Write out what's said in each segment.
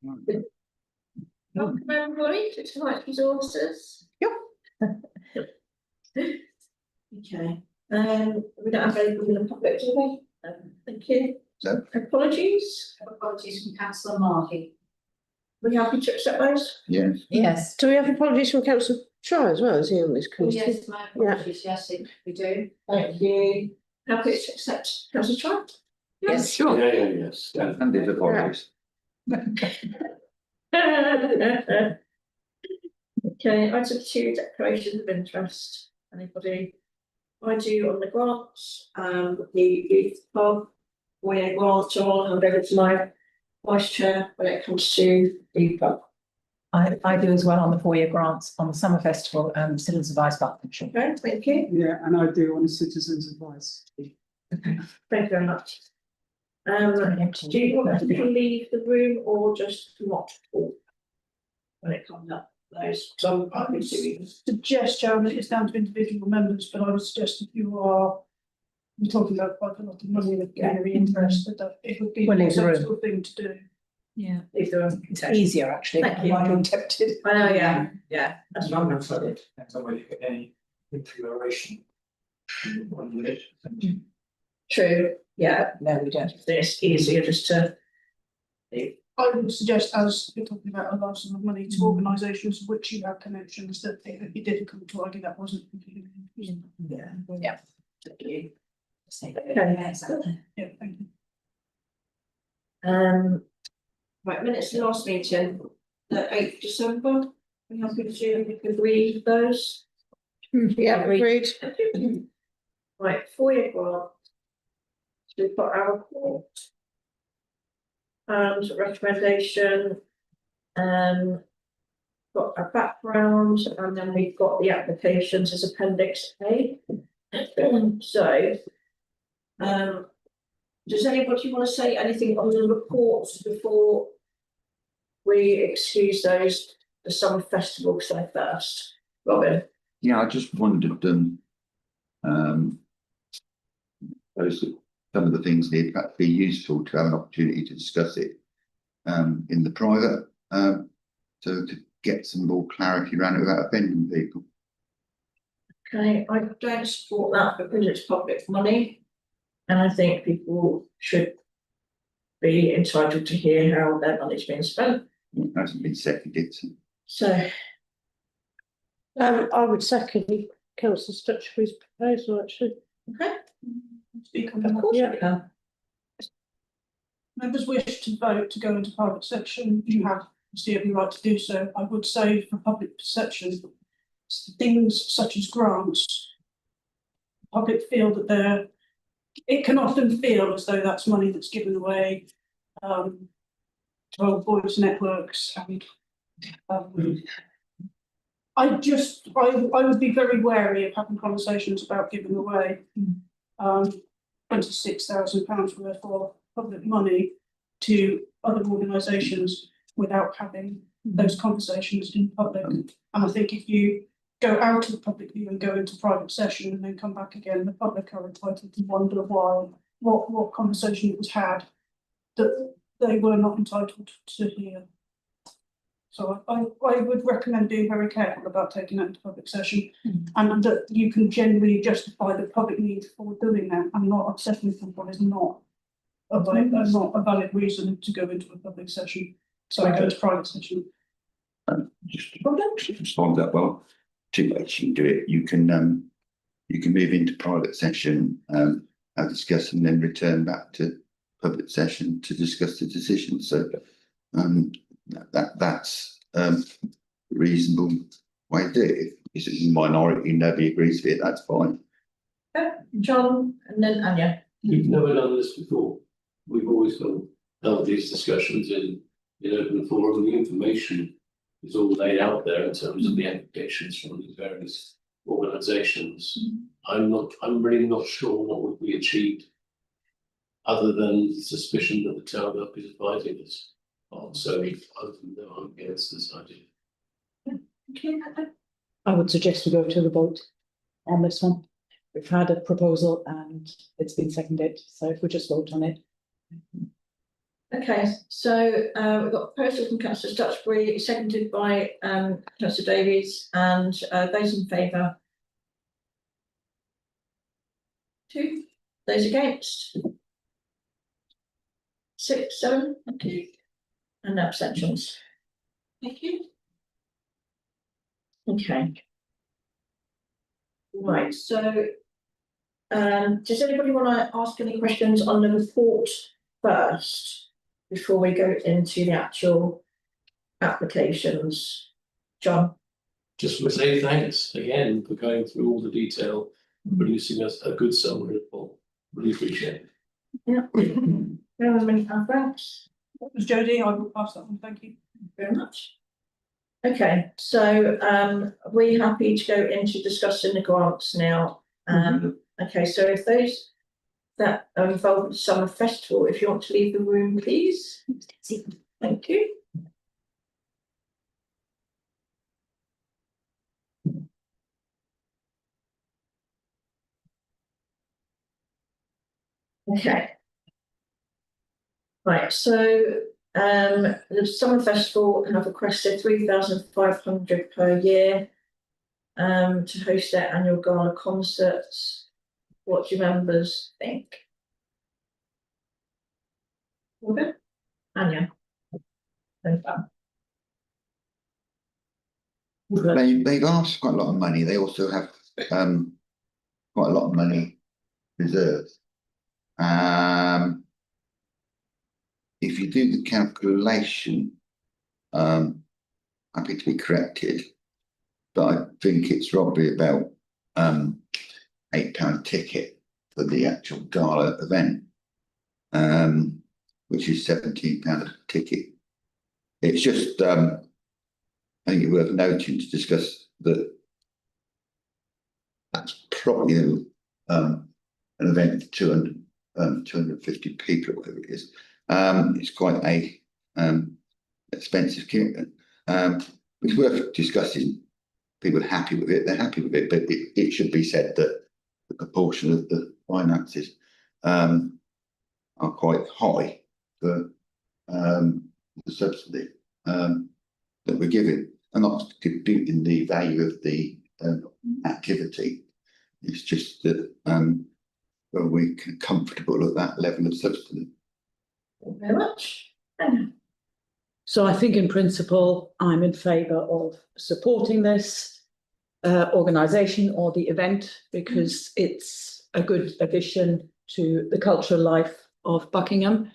Welcome everybody to tonight's resources. Yep. Okay. We don't have anything in the public, do we? Thank you. No. Apologies. Apologies from Councillor Markey. Are we happy to accept those? Yes. Yes. Do we have apologies from Councillor Try as well? Is he on this Oh, committee? yes, my apologies. Yes, we do. Thank you. Happy to accept Councillor Try? Yes, Sure. Yes. And his apologies. Okay, item 2, declarations of interest. Anybody? I do on the grants, the youth club, foyer grant, so I'll hand over to my vice chair when it comes to the youth club. I do as well on the four-year grants on the Summer Festival and Citizens Advice Buckingham. Okay, thank you. Yeah, and I do on citizens' advice. Thank you very much. Do you want us to leave the room or just not talk when it comes up? Those, so I'm happy to. Suggest, Chairman, it's down to individual members, but I would suggest if you are you're talking about quite a lot of money and very interested, that it would be We'll a leave the room. sensible thing to do. Yeah, Leave the room. it's easier actually. Thank you. I might be tempted. I know, yeah, that's what I'm Depends on whether you get any configuration. true, yeah, No, we don't. it's easier just to. I would suggest, as you're talking about a large sum of money to organisations with which you have connections, that it would be difficult to argue that wasn't completely. Yeah. Yeah. Thank you. Okay, exactly. Yeah, thank you. Right, minutes of last meeting, the 8th December, we have to agree with those. Yeah, agreed. Right, foyer grant. So we've got our report. And recommendation. Got our background, and then we've got the applications as appendix A. So. Does anybody want to say anything on the reports before we excuse those, the summer festival say first? Robin? Yeah, I just wondered, those some of the things here perhaps be useful to have an opportunity to discuss it in the private, so to get some more clarity around it without offending people. Okay, I don't support that because it's public money. And I think people should be entitled to hear how their money's being spent. It hasn't been seconded. So, I would second Councillor Stutchbury's proposal actually. okay, Speak on of that. course Yeah. you can. Members wish to vote to go into private section, you have every right to do so. I would say for public perception, things such as grants, public feel that it can often feel as though that's money that's given away to old boys networks and I would be very wary of having conversations about giving away £26,000 worth of public money to other organisations without having those conversations in public. And I think if you go out of the public view and go into private session and then come back again, the public are entitled to wonder why, what conversation it was had that they were not entitled to hear. So I would recommend being very careful about taking that into public session, and that you can generally justify the public need for doing that and not upsetting people is not a valid reason to go into a public session. So I go into private session. Just to respond to that, well, two ways you can do it. You can move into private session, discuss, and then return back to public session to discuss the decision. So that's reasonable way to do it. If it's a minority, nobody agrees with it, that's fine. Okay, John and then Anya. We've never done this before. We've always done these discussions in open forum. The information is all laid out there in terms of the applications from these various organisations. I'm really not sure what would be achieved other than the suspicion that the town up is advising us. So I'm against this idea. Okay, I would suggest we go to the vote on this one. We've had a proposal and it's been seconded, so if we just vote on it. Okay, so we've got a proposal from councillor Stutchbury, seconded by councillor Davies, and those in favour. 2, those against. 6, 7, thank you. And no abstentions. Thank you. Okay. Right, so does anybody want to ask any questions on the report first before we go into the actual applications? John? Just want to say thanks again for going through all the detail, and producing us a good summary report. Really appreciate it. Yeah. Thanks That was Jodie, I will pass that on, thank you. very much. Okay, so we're happy to go into discussing the grants now. Okay, so if those that are involved with the summer festival, if you want to leave the room, please. Thank you. Okay. Right, so the summer festival have requested 3,500 per year to host their annual gala concerts. What do you members think? Okay, Anya. They've asked quite a lot of money. They also have quite a lot of money reserved. If you do the calculation, happy to be corrected, but I think it's probably about £8 ticket for the actual gala event, which is £17 a ticket. It's just I think it's worth noting to discuss that that's probably an event for 250 people, or whatever it is. It's quite a expensive commitment. It's worth discussing. People are happy with it, they're happy with it, but it should be said that the proportion of the finances are quite high for the subsidy that we're giving. I'm not disputing the value of the activity. It's just that well, we're comfortable at that level of subsidy. Thank you very much. So I think in principle, I'm in favour of supporting this organisation or the event because it's a good addition to the cultural life of Buckingham.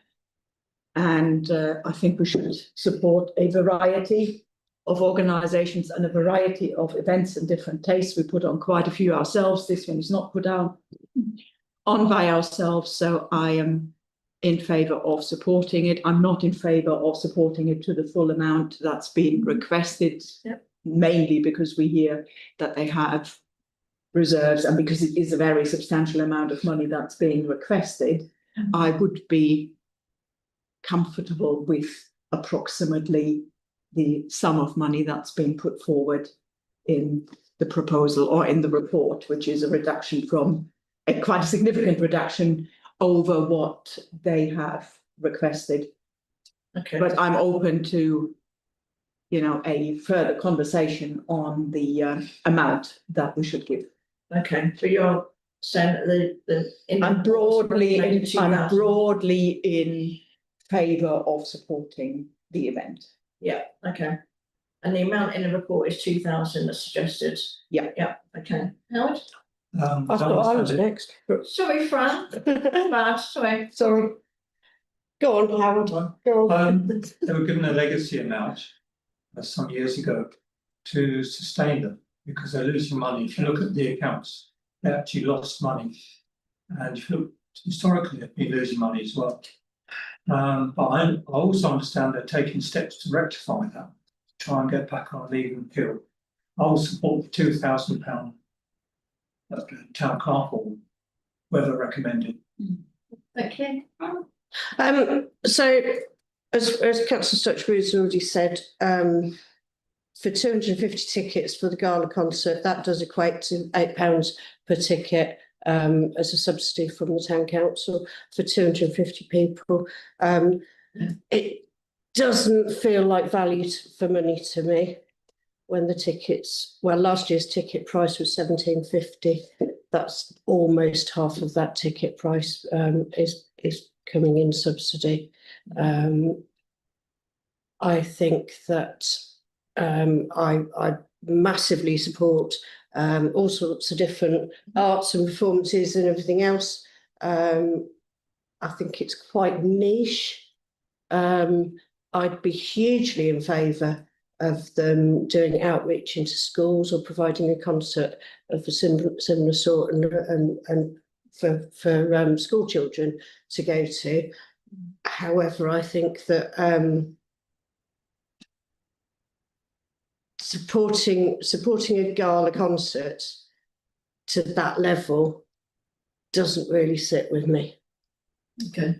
And I think we should support a variety of organisations and a variety of events and different tastes. We put on quite a few ourselves. This one is not put on by ourselves. So I am in favour of supporting it. I'm not in favour of supporting it to the full amount that's been requested, mainly because we hear that they have reserves and because it is a very substantial amount of money that's being requested. I would be comfortable with approximately the sum of money that's been put forward in the proposal or in the report, which is a reduction from quite a significant reduction over what they have requested. Okay. But I'm open to, a further conversation on the amount that we should give. Okay, so you're saying that I'm broadly in favour of supporting the event. Yeah, okay. And the amount in the report is 2,000 as suggested. Yeah. Yeah, okay. Howard? I thought I was next. Sorry, Fran. Bad, sorry. Sorry. Go on, Howard. Go on. They were given a legacy amount some years ago to sustain them because they're losing money. If you look at the accounts, they actually lost money. And if you look historically, they've been losing money as well. But I also understand they're taking steps to rectify that, try and get back on an even keel. I will support the £2,000 town carpool, whether recommended. Okay. So as Councillor Stutchbury has already said, for 250 tickets for the gala concert, that does equate to £8 per ticket as a subsidy from the town council for 250 people. It doesn't feel like value for money to me. When the tickets, well, last year's ticket price was £17.50. That's almost half of that ticket price is coming in subsidy. I think that I massively support all sorts of different arts and performances and everything else. I think it's quite niche. I'd be hugely in favour of them doing outreach into schools or providing a concert of a similar sort and for school children to go to. However, I think that supporting a gala concert to that level doesn't really sit with me. Okay.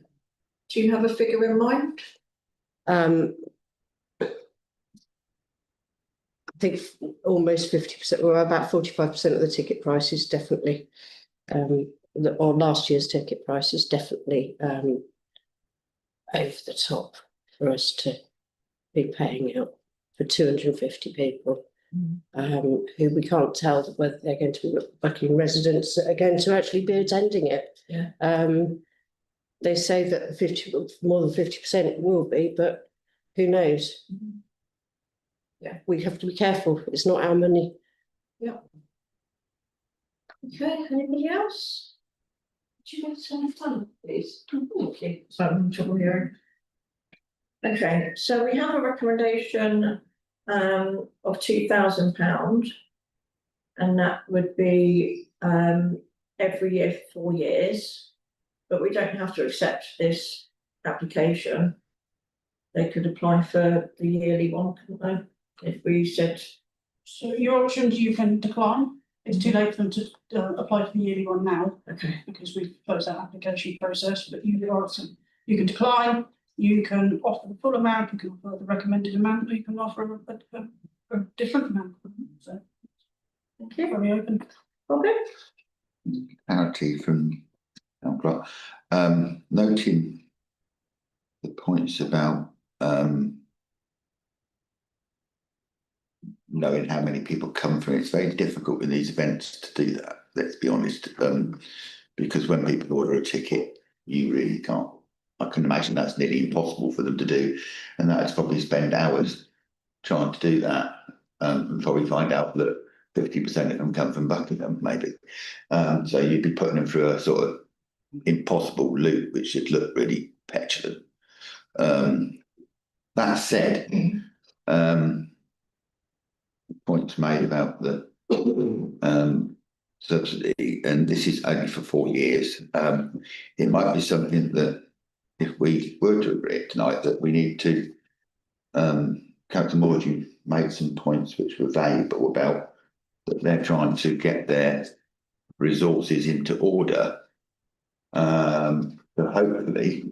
Do you have a figure in mind? I think almost 50%, or about 45% of the ticket price is definitely, or last year's ticket price is definitely over the top for us to be paying out for 250 people, who we can't tell whether they're going to be Buckingham residents that are going to actually be attending it. Yeah. They say that more than 50% will be, but who knows? Yeah. We have to be careful. It's not our money. Yeah. Okay, anybody else? Do you want to have fun, please? Thank you. So I'm in trouble here. Okay, so we have a recommendation of £2,000, and that would be every year for 4 years. But we don't have to accept this application. They could apply for the yearly one, couldn't they? If we said. So your options you can decline. It's too late for them to apply for the yearly one now. Okay. Because we've closed that application process, but you can decline, you can offer the full amount, you can offer the recommended amount, or you can offer a different amount. So Thank you. very open. Okay. Clarity from Clark. Noting the points about knowing how many people come for it. It's very difficult in these events to do that, let's be honest, because when people order a ticket, you really can't. I can imagine that's nearly impossible for them to do, and that's probably spend hours trying to do that, and probably find out that 50% of them come from Buckingham, maybe. So you'd be putting them through a sort of impossible loop, which should look really petulant. That said, points made about the subsidy, and this is only for 4 years. It might be something that, if we were to agree tonight, that we need to. Councillor Moore, you made some points which were valuable about that they're trying to get their resources into order. But hopefully,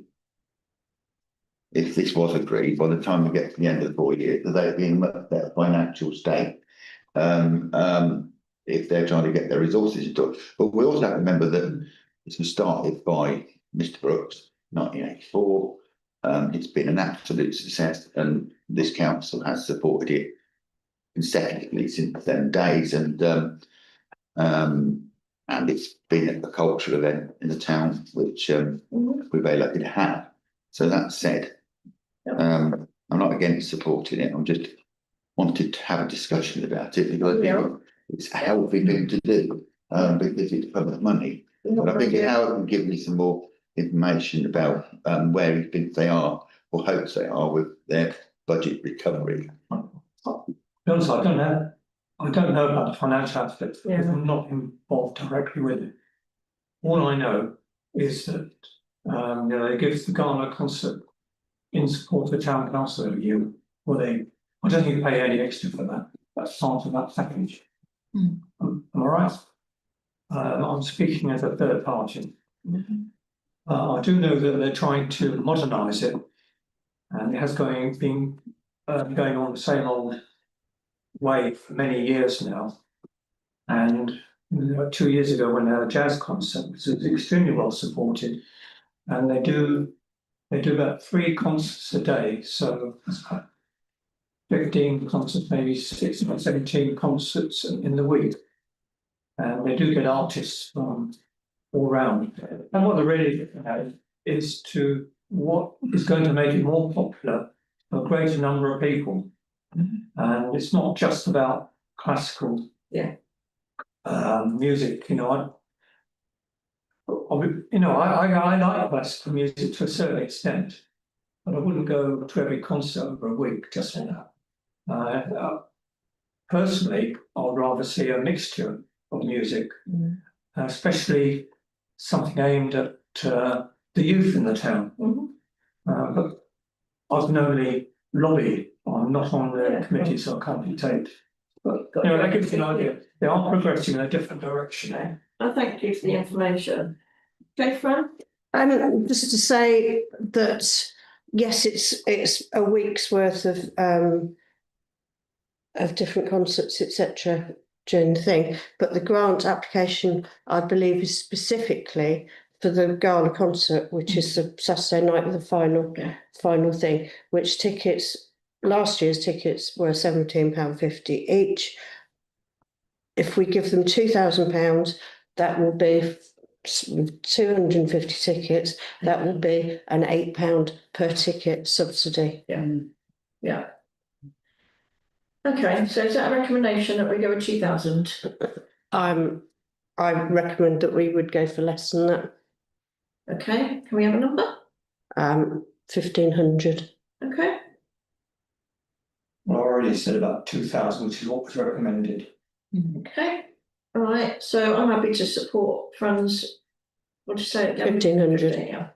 if this was agreed, by the time we get to the end of the 4 years, that they'd be in a much better financial state. If they're trying to get their resources into it. But we also have to remember that this was started by Mr. Brooks, 1984. It's been an absolute success, and this council has supported it consecutively since then days, and it's been a cultural event in the town, which we're very lucky to have. So that said, I'm not against supporting it. I'm just wanted to have a discussion about it, because I think it's a healthy thing to do, because it's public money. But I think Howard can give me some more information about where he thinks they are, or hopes they are, with their budget recovery. Also, I don't know about the financial aspect, because I'm not involved directly with it. All I know is that they give the gala concert in support of the town council every year, I don't think they pay any extra for that. That's part of that package. Am I right? I'm speaking as a third party. I do know that they're trying to modernise it, and it has been going on the same old way for many years now. And 2 years ago, when they had a jazz concert, it was extremely well supported, and they do They do about 3 concerts a day, so that's about 15 concerts, maybe 16 or 17 concerts in the week. And they do get artists from all round. And what they're really looking at is to what is going to make it more popular for a greater number of people. And it's not just about classical music, you know. I like classical music to a certain extent, but I wouldn't go to every concert over a week just for that. Personally, I'd rather see a mixture of music, especially something aimed at the youth in the town. But I can only lobby. I'm not on the committee, so I can't dictate. But you know, that gives you an idea. They are progressing in a different direction. I thank you for the information. Okay, Fran? Just to say that, yes, it's a week's worth of different concerts, etc. during the thing, but the grant application, I believe, is specifically for the gala concert, which is the Saturday night of the final thing, which last year's tickets were £17.50 each. If we give them £2,000, that will be 250 tickets. That will be an £8 per ticket subsidy. Yeah. Okay, so is that a recommendation that we go with 2,000? I recommend that we would go for less than that. Okay, can we have a number? 1,500. Okay. Well, I already said about 2,000, which is what was recommended. Okay, all right, so I'm happy to support Fran's, what did you say again? 1,500. Yeah.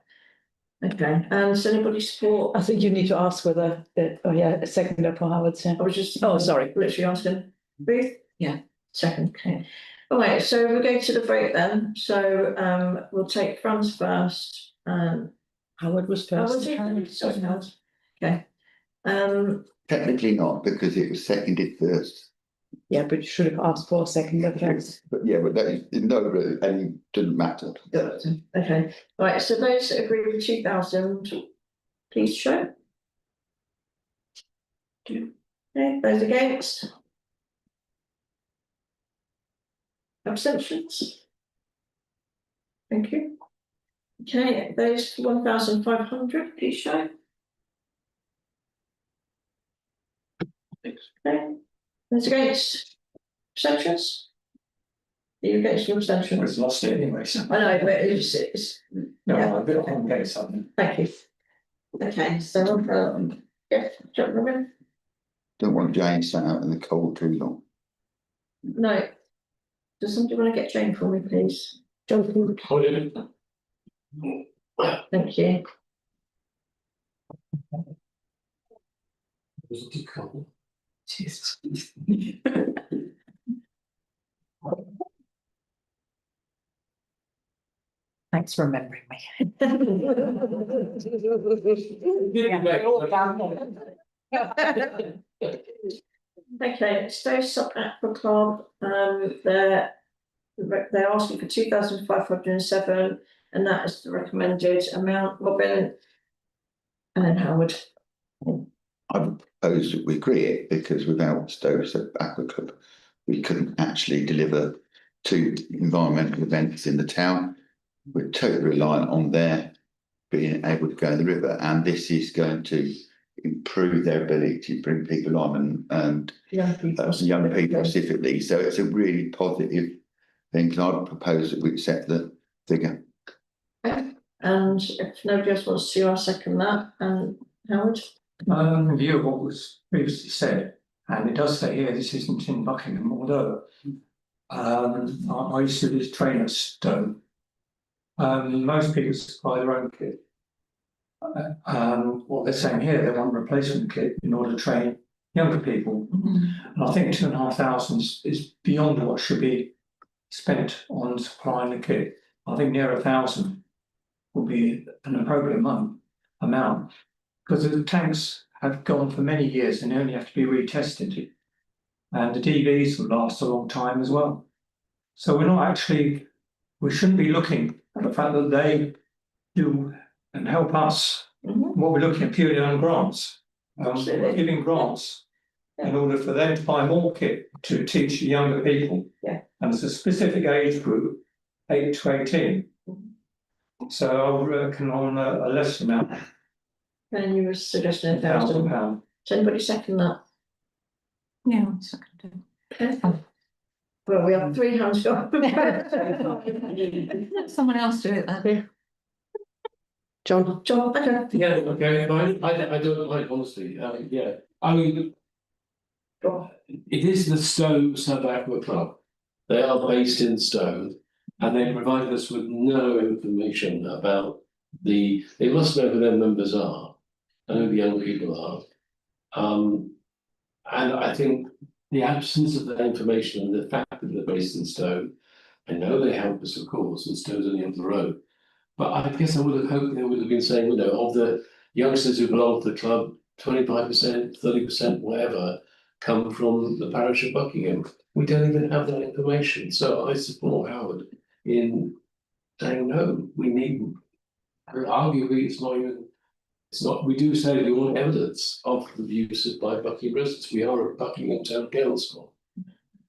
Okay, and does anybody support? I think you need to ask whether, a second for Howard. I was just. Oh, sorry. Literally asking. Ruth? Yeah. Second, okay. All right, so we'll go to the vote then. So we'll take Fran's first. Howard was Oh, first. was he? Sorry, Howard. Okay. Technically not, because it was seconded first. Yeah, but you should have asked for a second first. But yeah, but that is no, and it didn't matter. Okay, right, so those that agree with 2,000, please show. Okay, those against? Abstentions? Thank you. Okay, those 1,500, please show. Okay, those against? Abstentions? Are you against your abstention? We've lost it anyway, so. I know, but it's No, yeah. I'm a bit on get something. Thank you. Okay, so yeah, jump in. Don't want Jane sat out in the cold too long. No. Does somebody want to get Jane for me, please? Jonathan. Thank you. Jesus. Thanks for remembering me. Okay, so Sub-Aqua Club, they're asking for 2,507, and that is the recommended amount. Robin and then Howard. I would propose that we agree it, because without Stowe Aqua Club, we couldn't actually deliver 2 environmental events in the town. We're totally reliant on their being able to go in the river, and this is going to improve their ability to bring people on and young people specifically. So it's a really positive thing. I'd propose that we accept the figure. Okay. And if nobody else wants to, I'll second that. And Howard? In view of what was previously said, and it does say here this isn't in Buckingham, although I used to be trained at Stowe. Most people supply their own kit. What they're saying here, they want a replacement kit in order to train younger people. And I think 2,500 is beyond what should be spent on supplying the kit. I think near 1,000 will be an appropriate amount, because the tanks have gone for many years and they only have to be retested. And the DVs will last a long time as well. So we shouldn't be looking at the fact that they do and help us what we're looking at purely on grants. Absolutely. Giving grants in order for them to buy more kit to teach the younger people. Yeah. And there's a specific age group, 8 to 18. So I reckon on a less amount, And you were suggesting £1,000. Does anybody second that? Yeah, I'll second it. Okay. Well, we have 3 hands up. Let someone else do it then. John? John, okay. Yeah, okay, I don't mind, honestly, yeah, I mean, Go on. it is the Stowe Sub Aqua Club. They are based in Stowe, and they provide us with no information about they must know who their members are, and who the young people are. And I think the absence of that information and the fact that they're based in Stowe, I know they help us, of course, and Stowe's only up the road. But I guess I would have hoped they would have been saying, you know, of the youngsters who belong to the club, 25%, 30%, whatever, come from the parish of Buckingham. We don't even have that information. So I support Howard in saying, no, we need, arguably it's not, we do say we want evidence of the views by Buckingham residents. We are a Buckingham Town Council,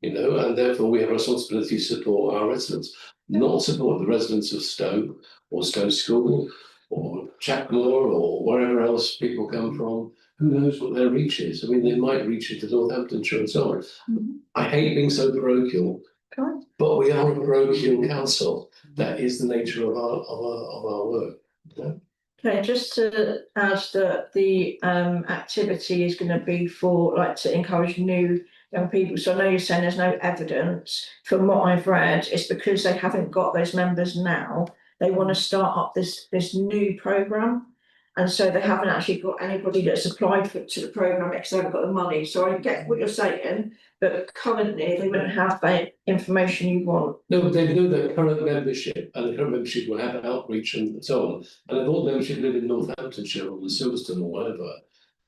you know, and therefore we have a responsibility to support our residents, not support the residents of Stowe or Stowe School or Chapmore or wherever else people come from. Who knows what their reach is? I mean, they might reach into Northamptonshire and so on. I hate being so parochial, but we are a parochial council. That is the nature of our work. Yeah. Okay, just to add that the activity is going to be for like to encourage new young people. So I know you're saying there's no evidence. From what I've read, it's because they haven't got those members now. They want to start up this new programme. And so they haven't actually got anybody that's applied to the programme because they haven't got the money. So I get what you're saying, but currently they wouldn't have the information you want. No, they know their current membership, and the current membership will have outreach and so on. And if all membership live in Northamptonshire or Silverstone or whatever,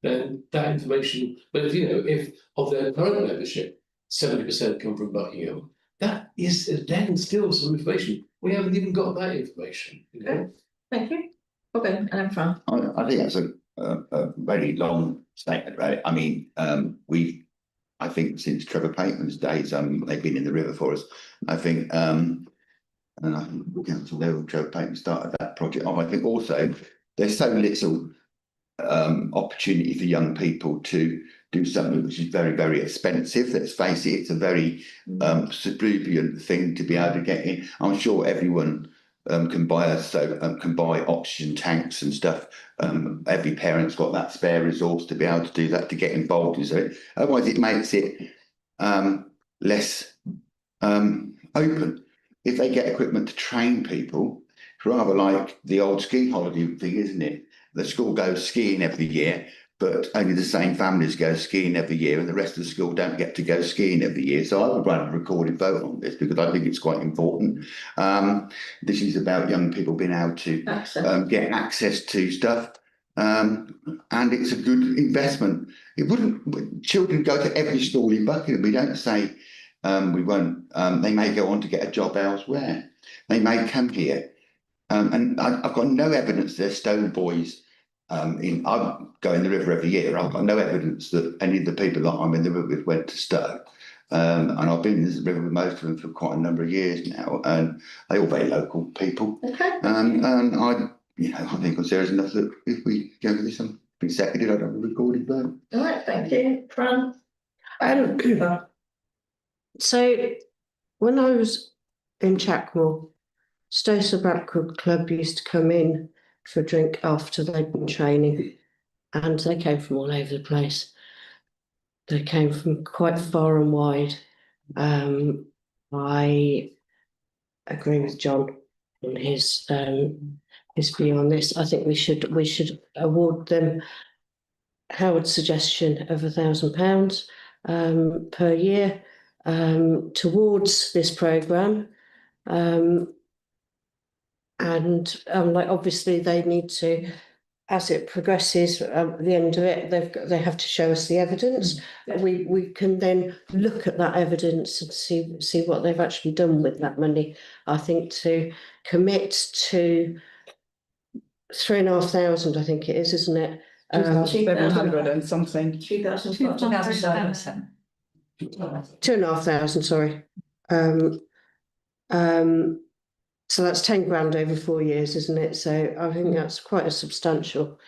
then that information, but if you know, if of their current membership, 70% come from Buckingham, that is then still some information. We haven't even got that information. You know? Okay. Thank you. Okay, and I'm fine. I think that's a very long statement, right? I mean, I think since Trevor Pateman's days, they've been in the river for us. I think, and I think the council level, Trevor Pateman started that project off. I think also there's so little opportunity for young people to do something which is very, very expensive. Let's face it, it's a very suburban thing to be able to get in. I'm sure everyone can buy oxygen tanks and stuff. Every parent's got that spare resource to be able to do that, to get involved in it. Otherwise, it makes it less open. If they get equipment to train people, it's rather like the old ski holiday thing, isn't it? The school goes skiing every year, but only the same families go skiing every year, and the rest of the school don't get to go skiing every year. So I would run a recorded vote on this because I think it's quite important. This is about young people being able to get access to stuff, and it's a good investment. Children go to every school in Buckingham. We don't say we won't. They may go on to get a job elsewhere. They may come here. And I've got no evidence they're Stowe boys. I go in the river every year. I've got no evidence that any of the people that I'm in the river with went to Stowe. And I've been in this river with most of them for quite a number of years now, and they're all very local people. Okay. And I think there is enough that if we go with this and be seconded, I'd have a recorded vote. All right, thank you, Fran. So when I was in Chapmore, Stowe Sabbatical Club used to come in for a drink after they'd been training, and they came from all over the place. They came from quite far and wide. I agree with John on his view on this. I think we should award them Howard's suggestion of £1,000 per year towards this programme. And obviously they need to, as it progresses, at the end of it, they have to show us the evidence. We can then look at that evidence and see what they've actually done with that money. I think to commit to 3,500, I think it is, isn't it? 700 and something. 2,500. 2,500, sorry. So that's 10 grand over 4 years, isn't it? So I think that's quite a substantial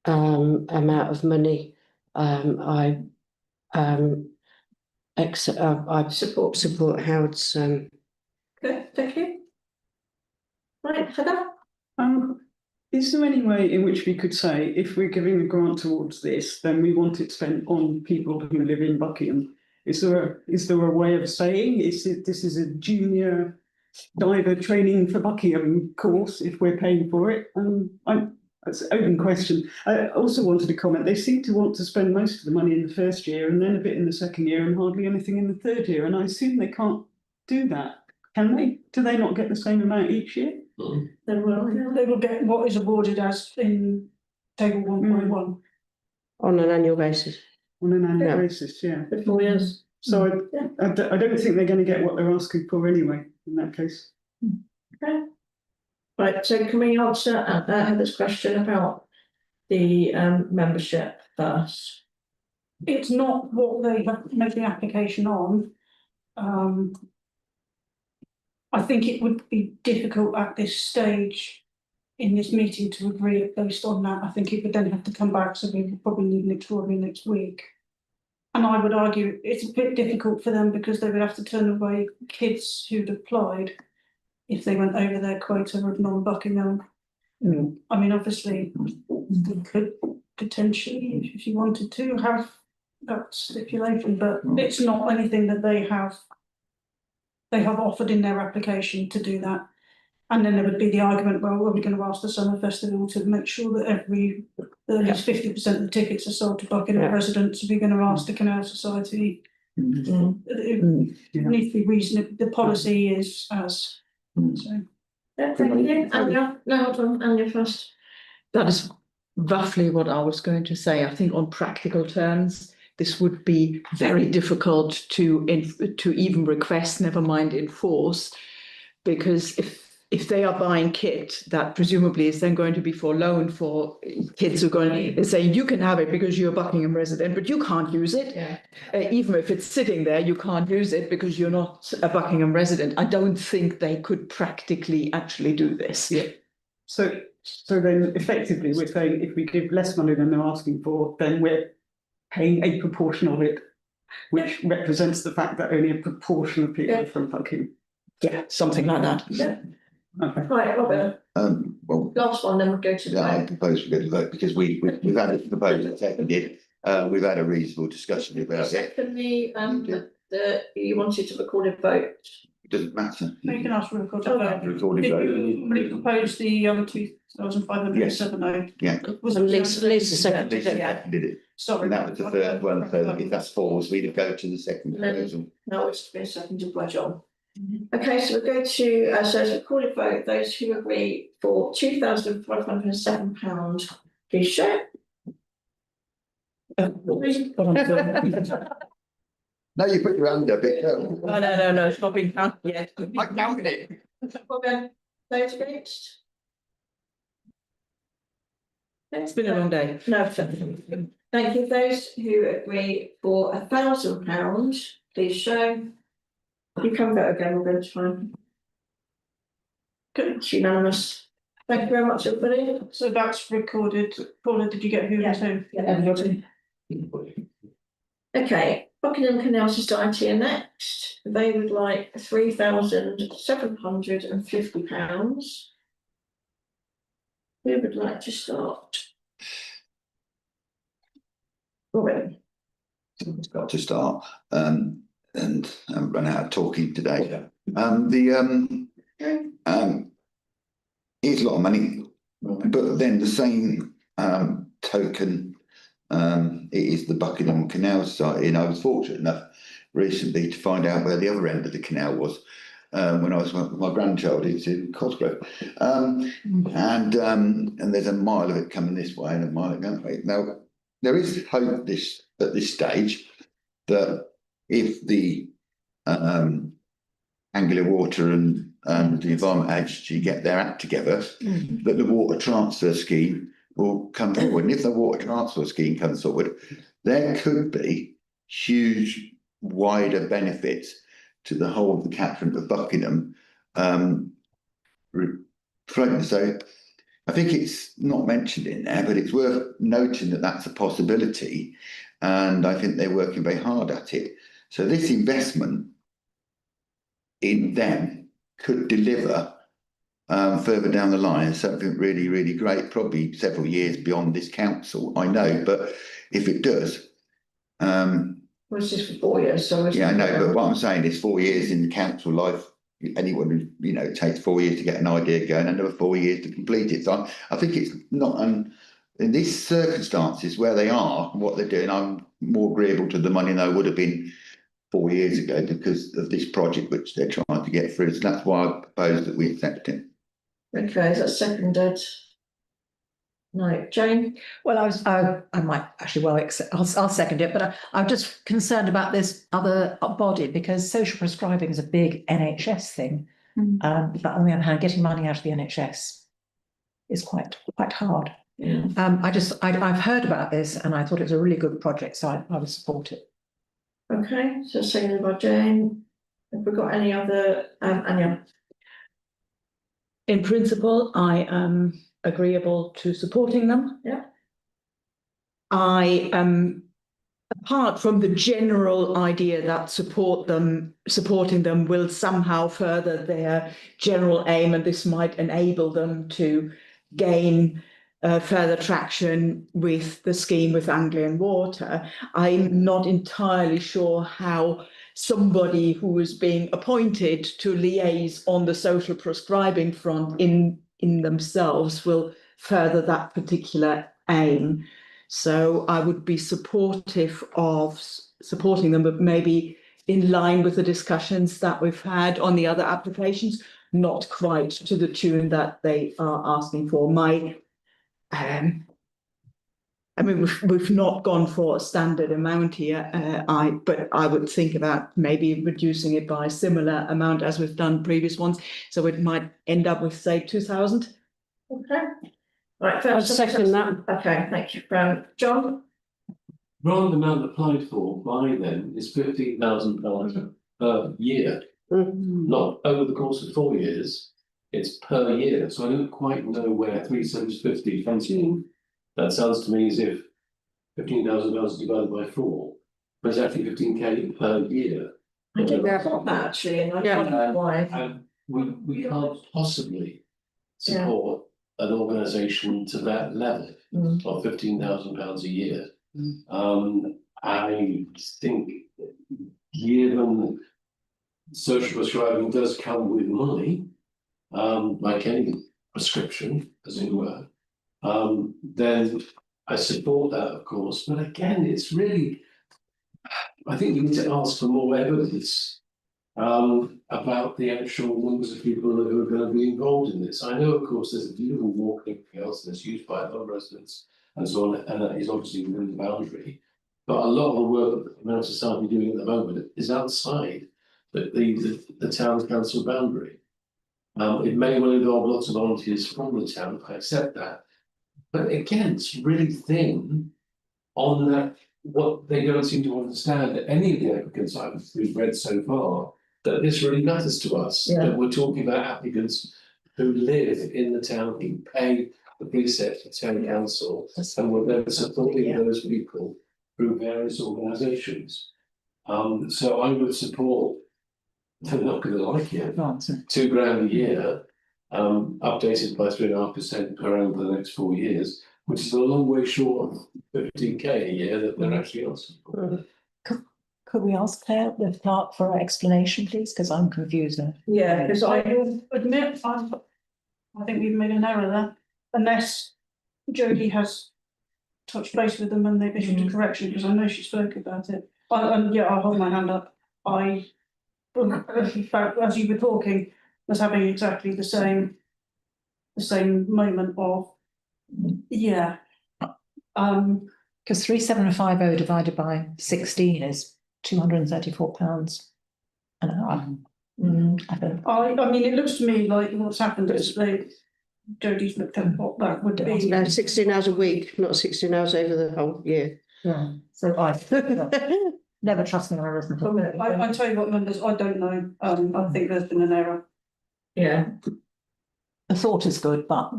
amount of money. I support Howard's. Okay, thank you. Right, Heather? Is there any way in which we could say, if we're giving a grant towards this, then we want it spent on people who live in Buckingham? Is there a way of saying this is a junior diver training for Buckingham course if we're paying for it? That's an open question. I also wanted to comment, they seem to want to spend most of the money in the first year and then a bit in the second year and hardly anything in the third year. And I assume they can't do that. Can they? Do they not get the same amount each year? They will get what is awarded as in table 1.1. On an annual basis. On an annual basis, yeah. For 4 years. So I don't think they're going to get what they're asking for anyway, in that case. Okay. Right, so can we answer Heather's question about the membership first? It's not what they have made the application on. I think it would be difficult at this stage in this meeting to agree based on that. I think it would then have to come back, so we would probably need an extraordinary next week. And I would argue it's a bit difficult for them because they would have to turn away kids who'd applied if they went over their quota of non-Buckingham. I mean, obviously, we could potentially, if you wanted to, have that stipulation, but it's not anything that they have offered in their application to do that. And then there would be the argument, well, are we going to ask the summer festival to make sure that at least 50% of the tickets are sold to Buckingham residents? Are we going to ask the Canal Society? It needs to be reasonable. The policy is as. So. Yeah, thank you. Anya, no, hold on, Anya first. That is roughly what I was going to say. I think on practical terms, this would be very difficult to even request, never mind enforce, because if they are buying kit, that presumably is then going to be for loan for kids who are going to say, you can have it because you're a Buckingham resident, but you can't use it. Yeah. Even if it's sitting there, you can't use it because you're not a Buckingham resident. I don't think they could practically actually do this. Yeah. So then effectively we're saying if we give less money than they're asking for, then we're paying a proportion of it, which represents the fact that only a proportion of people are from Buckingham. Yeah, something like that. Yeah. Okay. Right, Robert. Well, Last one, then we'll go to the I vote. propose we go to vote because we've had a proposal seconded. We've had a reasonable discussion about it. Secondly, you wanted to record a vote. It doesn't matter. You can ask for a recorded vote. Recorded Did vote. you already propose the other 2,507? Yeah. Was And it Lisa seconded Lisa it. seconded it. Sorry. And that was the third one. So if that's falls, we'd go to the second proposal. No, it's been seconded by John. Okay, so we'll go to, so as a recorded vote, those who agree for £2,507, please show. No, you put your hand up. No, it's not been counted yet. I counted it. Robert, vote against? It's been a long day. No, thank you. Those who agree for £1,000, please show. You can vote again, we're going to fine. Good, it's unanimous. Thank you very much, everybody. So that's recorded. Paula, did you get who was who? Everybody. Okay, Buckingham Canal Society are next. They would like £3,750. Who would like to start? Robin. It's got to start. And run out of talking today. It's a lot of money, but then the same token, it is the Buckingham Canal Society, and I was fortunate enough recently to find out where the other end of the canal was when I was with my grandchild. It's in Cosgrove, and there's a mile of it coming this way and a mile going that way. Now there is hope at this stage that if the Angular Water and the Environment Agency get their act together, that the water transfer scheme will come forward. And if the water transfer scheme comes forward, there could be huge wider benefits to the whole of the catchment of Buckingham. So I think it's not mentioned in there, but it's worth noting that that's a possibility, and I think they're working very hard at it. So this investment in them could deliver further down the line something really, really great, probably several years beyond this council, I know, but if it does, Well, it's just for 4 years, so. yeah, I know, but what I'm saying is 4 years in the council life, anyone who, you know, it takes 4 years to get an idea going, another 4 years to complete it. So I think it's not, in these circumstances where they are and what they're doing, I'm more agreeable to the money than I would have been 4 years ago because of this project which they're trying to get through. So that's why I propose that we accept it. Okay, is that seconded? No, Jane? Well, I might actually accept, I'll second it, but I'm just concerned about this other body because social prescribing is a big NHS thing. But on the other hand, getting money out of the NHS is quite hard. Yeah. I've heard about this and I thought it was a really good project, so I would support it. Okay, so seconded by Jane. Have we got any other, Anya? In principle, I am agreeable to supporting them. Yeah. I am, apart from the general idea that supporting them will somehow further their general aim, and this might enable them to gain further traction with the scheme with Anglian Water. I'm not entirely sure how somebody who is being appointed to liaise on the social prescribing front in themselves will further that particular aim. So I would be supportive of supporting them, but maybe in line with the discussions that we've had on the other applications, not quite to the tune that they are asking for. I mean, we've not gone for a standard amount here, but I would think about maybe reducing it by a similar amount as we've done previous ones. So it might end up with, say, 2,000. Okay. Right, I'll first. second that. Okay, thank you, John. Grant amount applied for by them is £15,000 per year, not over the course of 4 years. It's per year, so I don't quite know where 3,750 comes from. That sounds to me as if £15,000 divided by 4, but it's actually 15k per year. I didn't know about that actually, and I don't know why. And we can't possibly support an organisation to that level of £15,000 a year. I think, given social prescribing does come with money, like any prescription, as it were, then I support that, of course. But again, it's really, I think we need to ask for more evidence about the actual numbers of people who are going to be involved in this. I know, of course, there's a beautiful walk and everything else that's used by a lot of residents and so on, and that is obviously within the boundary. But a lot of the work that the Mail Society doing at the moment is outside the town council boundary. It may well involve lots of volunteers from the town, I accept that. But again, it's really thin on that, what they don't seem to understand that any of the applicants we've read so far, that this really matters to us. Yeah. That we're talking about applicants who live in the town, who pay the precepts of town council, and we're then supporting those people through various organisations. So I would support, they're not going to like it, £2,000 a year, updated by 3.5% per annum for the next 4 years, which is a long way short of 15k a year that they're actually asking for. Could we ask Claire, the clerk, for an explanation, please? Because I'm confused now. Yeah, because I will admit, I think we've made an error there, unless Jodie has touched base with them and they've issued a correction, because I know she spoke about it. I'll hold my hand up. In fact, as you were talking, was having exactly the same moment of, Because 3,750 divided by 16 is £234 an hour. I don't. I mean, it looks to me like what's happened is Jodie's looked at what that would be. No, 16 hours a week, not 16 hours over the whole year. Yeah, so I never trust my arithmetic. I tell you what, members, I don't know, I think there's been an error, Yeah, The thought is good, but.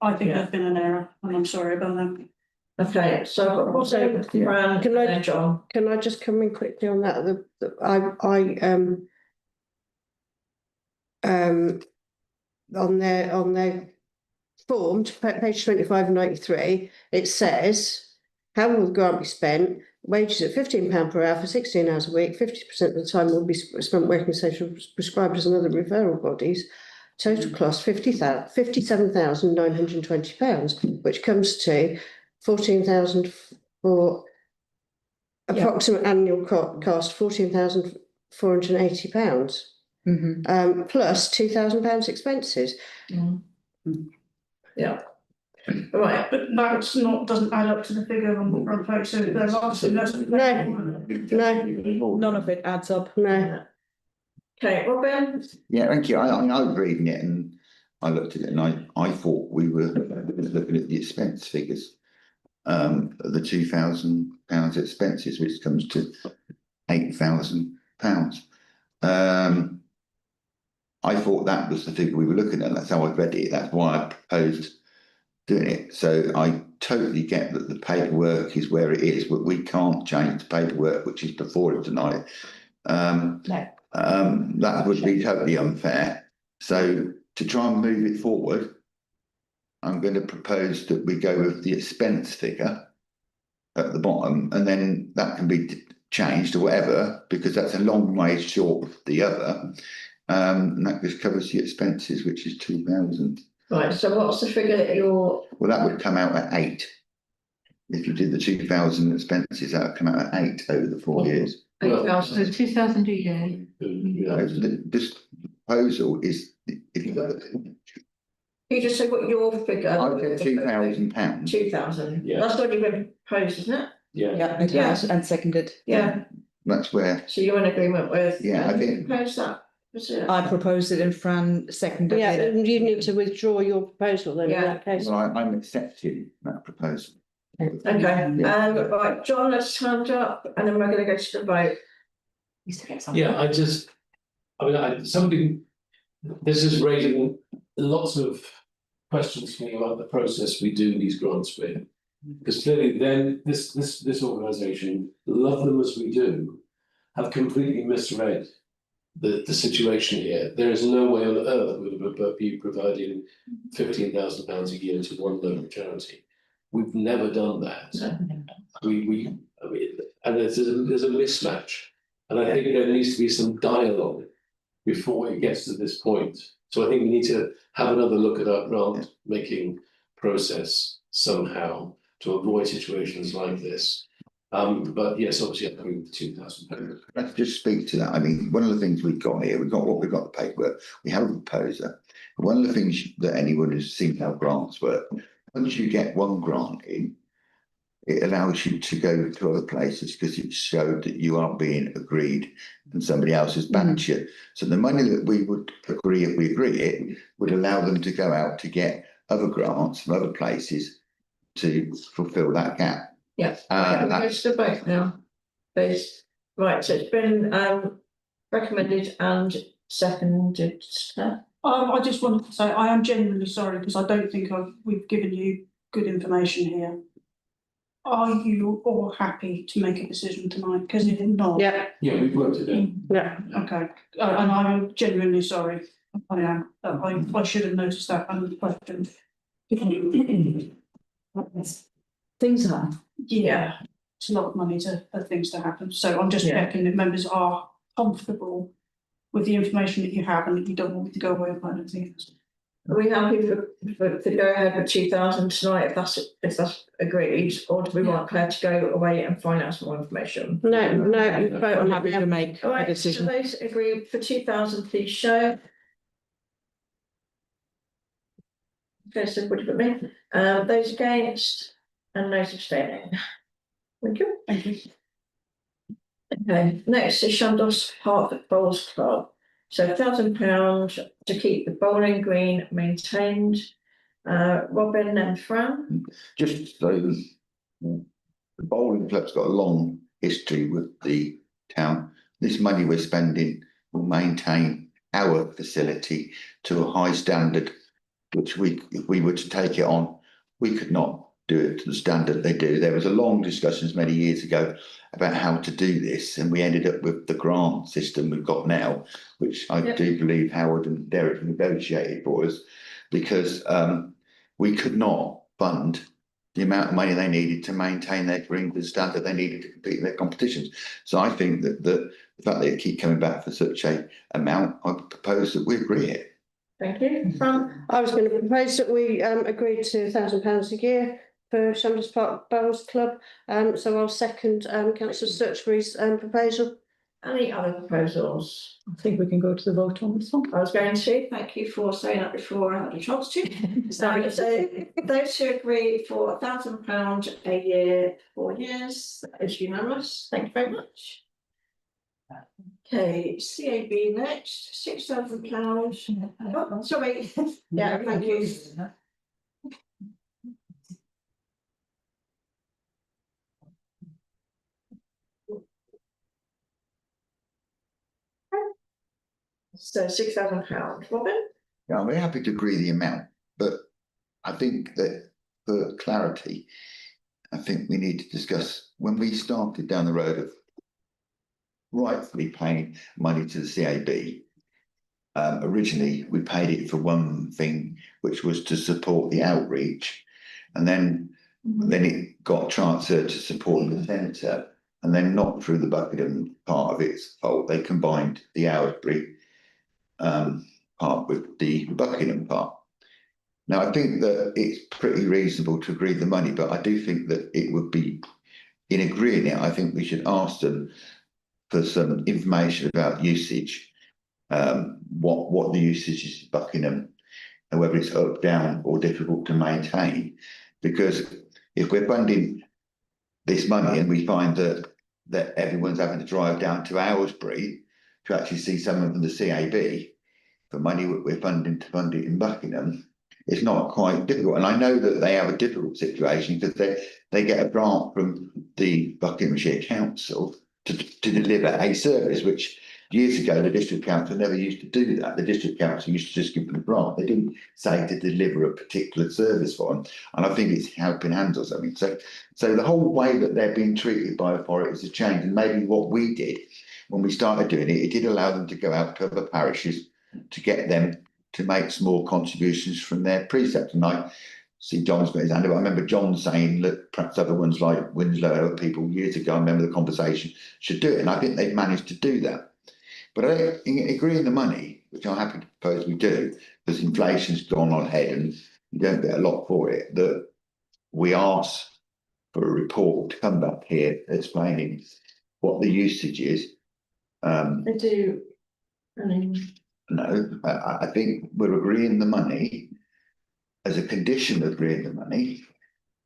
I think Yeah. there's been an error, and I'm sorry about that. okay, so I've got also Fran Can I- and then John. Can I just come in quickly on that? On their form, page 25 and 93, it says, how will the grant be spent? Wages at £15 per hour for 16 hours a week, 50% of the time will be spent working with social prescribers and other referral bodies. Total cost £57,920, which comes to 14,000 for approximate annual cost, £14,480. Plus £2,000 expenses. Yeah. Right, But that's not, doesn't add up to the figure on the front page, so there's obviously less. No, none of it adds up. no. Okay, Robin? Yeah, thank you. I was reading it and I looked at it and I thought we were looking at the expense figures. The £2,000 expenses, which comes to £8,000. I thought that was the figure we were looking at. That's how I read it. That's why I proposed doing it. So I totally get that the paperwork is where it is, but we can't change the paperwork which is before it tonight. That would be totally unfair. So to try and move it forward, I'm going to propose that we go with the expense figure at the bottom, and then that can be changed or whatever, because that's a long way short of the other. And that just covers the expenses, which is 2,000. Right, so what's the figure that you're? Well, that would come out at 8. If you did the 2,000 expenses, that would come out at 8 over the 4 years. 8,000. 2,000 a year. This proposal is, if you look at it, You just said what your figure. I've got £2,000. 2,000. Yeah. That's what you've been proposed, isn't it? Yeah. Yeah, it has, and seconded. Yeah, That's where, so you're in agreement with. Yeah, I think- Propose that. Was it? I proposed it and Fran seconded Yeah, it. and you need to withdraw your proposal then in Yeah. that case. well, I'm accepting that proposal. Okay, right, John, let's hand up and then we're gonna go to the vote. Yeah, this is raising lots of questions for me about the process we do these grants with. Because clearly then this organisation, love them as we do, have completely misread the situation here. There is no way on earth we would be providing £15,000 a year to one local charity. We've never done that. And there's a mismatch. And I think there needs to be some dialogue before it gets to this point. So I think we need to have another look at our grant making process somehow to avoid situations like this. But yes, obviously I agree with £2,000. Let's just speak to that. I mean, one of the things we've got here, we've got the paperwork, we have a proposer. One of the things that anyone who's seen how grants work, once you get one grant in, it allows you to go to other places because it's showed that you are being agreed and somebody else has backed you. So the money that we would agree, if we agree it, would allow them to go out to get other grants from other places to fulfil that gap. Yeah, okay, we'll go to the vote now. Please. Right, so it's been recommended and seconded. I just wanted to say, I am genuinely sorry, because I don't think we've given you good information here. Are you all happy to make a decision tonight? Because if not. Yeah, Yeah, we've worked it out. yeah. Okay, and I'm genuinely sorry. I am. I should have noticed that and questioned. Things are. Yeah, it's a lot of money for things to happen. So I'm just Yeah. checking that members are comfortable with the information that you have and that you don't want me to go away with anything else. Are we happy to go ahead with 2,000 tonight if that's agreed, or do we want Claire to go away and find out some more information? No, vote I'm on happy to it. make All a right, decision. decision. So those agree for 2,000, please show. Okay, so what do you put me? Those against and those abstaining. Thank you. Thank you. Okay, next is Shandos Park Bowls Club. So £1,000 to keep the bowling green maintained. Robin and Fran, Just so the bowling club's got a long history with the town. This money we're spending will maintain our facility to a high standard, which if we were to take it on, we could not do it to the standard they do. There was a long discussions many years ago about how to do this, and we ended up with the grant system we've got now, which I do believe Howard and Derek negotiated for us, because we could not fund the amount of money they needed to maintain their green to the standard they needed to compete in their competitions. So I think that the fact that they keep coming back for such a amount, I propose that we agree it. thank you. Fran, I was going to propose that we agree to £1,000 a year for Shambles Park Bowls Club. So I'll second councillor Stutchbury's proposal. any other proposals? I think we can go to the vote on this one. I was going to, thank you for saying that before I had a chance to. So those who agree for £1,000 a year, 4 years, that is unanimous. Thank you very much. Okay, CAB next, £6,000. Oh, sorry. Yeah, thank you. So £6,000, Robin? Yeah, I'm very happy to agree the amount, but I think that for clarity, I think we need to discuss when we started down the road of rightfully paying money to the CAB. Originally, we paid it for one thing, which was to support the outreach, and then it got transferred to support the centre, and then not through the Buckingham part of its fault. They combined the Owsbury part with the Buckingham part. Now, I think that it's pretty reasonable to agree the money, but I do think that it would be, in agreeing it, I think we should ask them for some information about usage, what the usage is at Buckingham, and whether it's up, down, or difficult to maintain. Because if we're funding this money and we find that everyone's having to drive down to Owsbury to actually see someone from the CAB for money we're funding to fund it in Buckingham, it's not quite difficult. And I know that they have a difficult situation because they get a grant from the Buckinghamshire Council to deliver a service, which years ago the district council never used to do that. The district council used to just give them a grant. They didn't say to deliver a particular service for them. And I think it's helping hands or something. So the whole way that they're being treated by authorities has changed. And maybe what we did when we started doing it, it did allow them to go out to other parishes to get them to make small contributions from their precepts. And I see John's got his hand up. I remember John saying that perhaps other ones like Winslow and other people years ago, I remember the conversation, should do it. And I think they've managed to do that. But I agree in the money, which I'm happy to propose we do, because inflation's gone on ahead and you don't get a lot for it, that we ask for a report to come back here explaining what the usage is. They do. No, I think we're agreeing the money. As a condition of agreeing the money,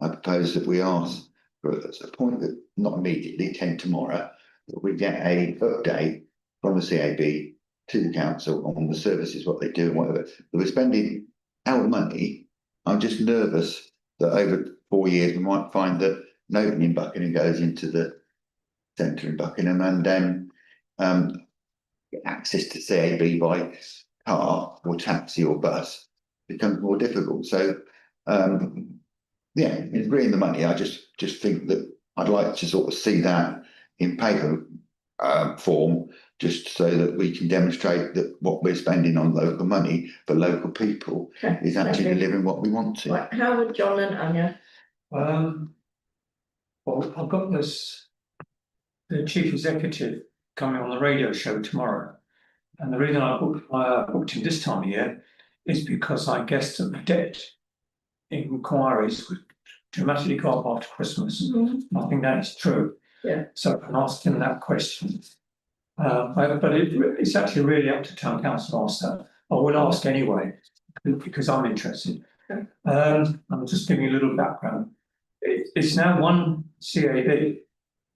I propose that we ask for a point that not immediately, 10 tomorrow, that we get a update from the CAB to the council on the services, what they do and whatever. But we're spending our money. I'm just nervous that over 4 years we might find that nobody in Buckingham goes into the centre in Buckingham, and then access to CAB by car or taxi or bus becomes more difficult. So yeah, agreeing the money, I just think that I'd like to sort of see that in paper form, just so that we can demonstrate that what we're spending on local money for local people is actually delivering what we want to. Right, Howard, John and Anya. Well, I've got the chief executive coming on the radio show tomorrow. And the reason I booked him this time of year is because I guessed that the debt inquiries would dramatically go up after Christmas. I think that is true. Yeah. So I can ask him that question. But it's actually really up to town council to ask that. I will ask anyway, because I'm interested. Okay. I'm just giving you a little background. It's now one CAB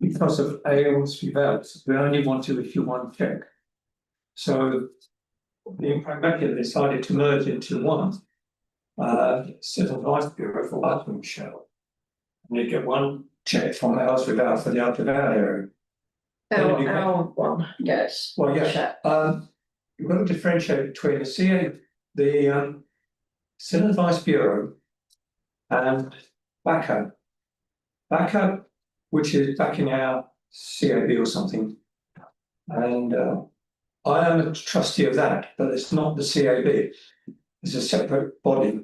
because of Aylesbury Vales. We only want to issue one cheque. So being pragmatic, decided to merge into one. Civil Rights Bureau for Buckinghamshire. And you get one check from ours without for the out area. Our one, yes. Well, yeah, you've got to differentiate between the Civil Advice Bureau and backup. Backup, which is backing our CAB or something. And I am a trustee of that, but it's not the CAB. It's a separate body.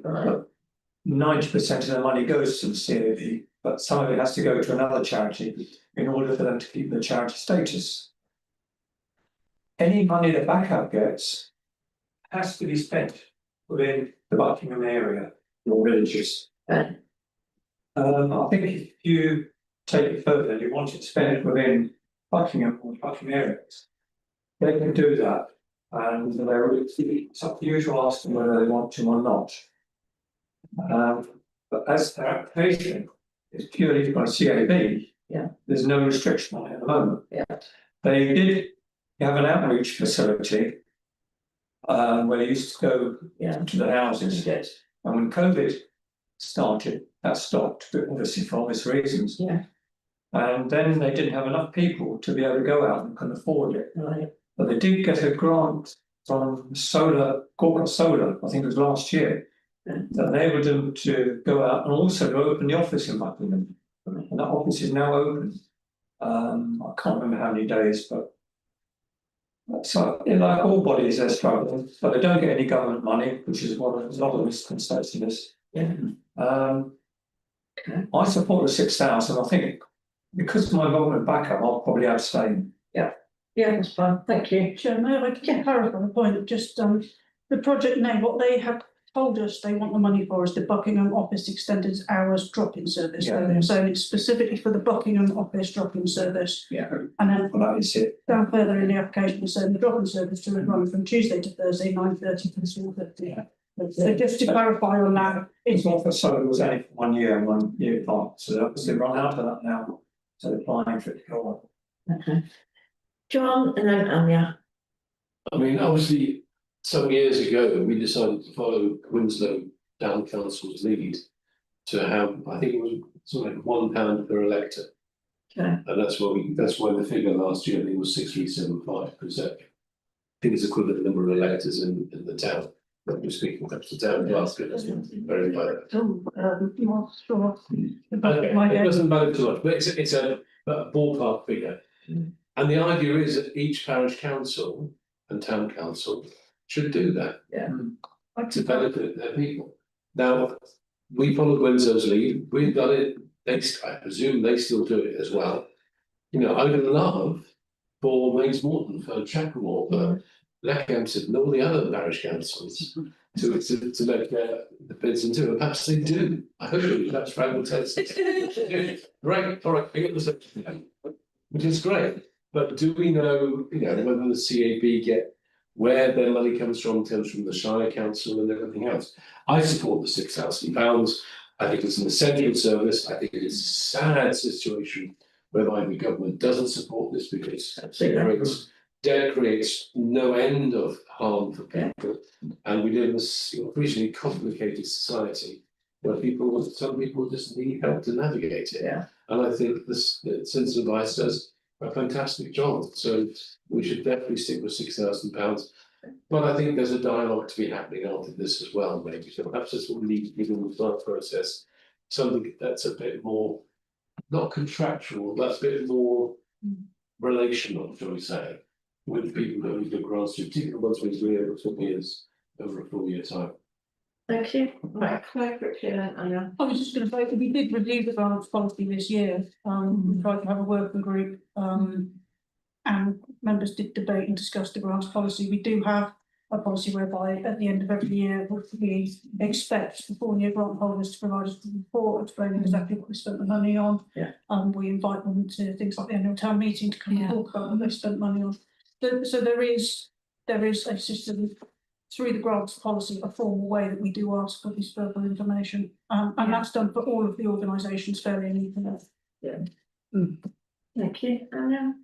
90% of the money goes to the CAB, but some of it has to go to another charity in order for them to keep the charity status. Any money that backup gets has to be spent within the Buckingham area or villages. I think if you take it further and you want to spend it within Buckingham or Buckingham areas, they can do that. And it's up to you to ask them whether they want to or not. But as their application is purely by CAB, there's no restriction on it at the moment. They did have an outreach facility where they used to go to the houses. And when COVID started, that stopped, but obviously for obvious reasons. And then they didn't have enough people to be able to go out and couldn't afford it. But they did get a grant from corporate solar, I think it was last year, that enabled them to go out and also to open the office in Buckingham. And that office is now open. I can't remember how many days, but so like all bodies, they're struggling, but they don't get any government money, which is what a lot of misconception is. I support the 6,000. I think because of my involvement backup, I'll probably abstain. Yeah, that's fine, thank you. Chair, may I clarify the point of just the project name, what they have told us they want the money for is the Buckingham Office Extended Hours Drop-in Service. So they're saying it's specifically for the Buckingham Office Drop-in Service. And then Well, that is it. down further in the application, it's saying the drop-in service to run from Tuesday to Thursday, 9:30 to 4:30. So just to clarify on that, It's not for solar, it was only for 1 year and 1 year apart. So obviously run out of that now. So they're applying for it to go on. Okay. John and then Anya. I mean, obviously, some years ago, we decided to follow Winslow Town Council's lead to have, I think it was something like £1 per elector. Okay. And that's why the figure last year, I think, was 6375, because I think it's equivalent number of electors in the town. We're speaking perhaps the town of Glasgow, doesn't verify that. not sure. It doesn't matter too much, but it's a ballpark figure. And the idea is that each parish council and town council should do that. To benefit their people. Now, we followed Windsor's lead, we've done it, I presume they still do it as well. You know, I would love for Waynes Morton, for Chapelmore, for Leckhampton and all the other parish councils to make the bids into it. Perhaps they do. I hope they do. Perhaps Frank will tell us. Great, all right, I get the section, which is great. But do we know, whether the CAB get where their money comes from the Shire Council and everything else? I support the £6,000. I think it's an essential service. I think it is a sad situation whereby the government doesn't support this because it creates no end of harm for people. And we live in this increasingly complicated society where some people just need help to navigate it. And I think this Citizen Advice does a fantastic job. So we should definitely stick with £6,000. But I think there's a dialogue to be happening after this as well, maybe. So perhaps this will need to be in the start process, something that's a bit more, not contractual, but a bit more relational, shall we say, with people that we give grants to, particularly once we agree over 4 years, over a 4 year time. Thank you. Right, Claire, quickly then Anya. I was just going to say, we did review the grants policy this year. We tried to have a working group, and members did debate and discuss the grants policy. We do have a policy whereby at the end of every year, we expect the 4-year grant holders to provide us with a report explaining exactly what we spent the money on. We invite them to things like the annual town meeting to come and talk about what they spent money on. So there is a system through the grants policy, a formal way that we do ask for this further information, and that's done for all of the organisations fairly and evenly. Thank you, Anya.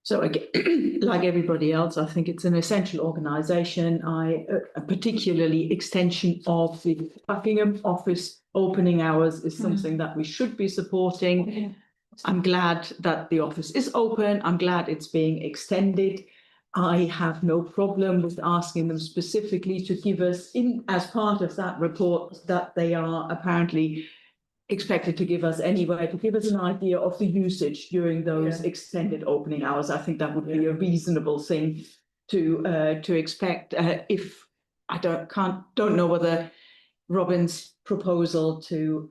So again, like everybody else, I think it's an essential organisation. Particularly extension of the Buckingham office opening hours is something that we should be supporting. I'm glad that the office is open. I'm glad it's being extended. I have no problem with asking them specifically to give us as part of that report that they are apparently expected to give us anyway, to give us an idea of the usage during those extended opening hours. I think that would be a reasonable thing to expect. If I don't know whether Robin's proposal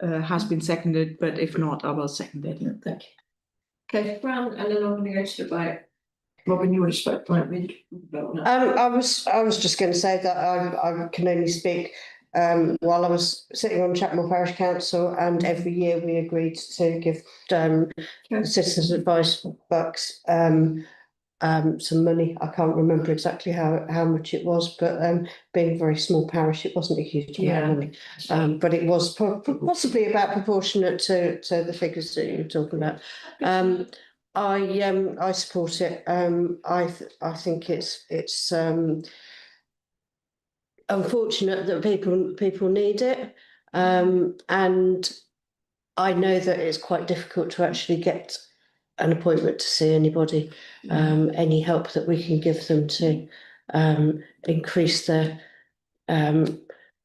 has been seconded, but if not, I will second it. Thank you. Okay, Fran, and then I'm going to go to the vote. Robin, you would have spoken, right? I was just going to say that I can only speak while I was sitting on Chapel Parish Council, and every year we agreed to give Citizens Advice Bucks some money. I can't remember exactly how much it was, but being a very small parish, it wasn't a huge amount of money. But it was possibly about proportionate to the figures that you're talking about. I support it. I think it's unfortunate that people need it, and I know that it's quite difficult to actually get an appointment to see anybody. Any help that we can give them to increase their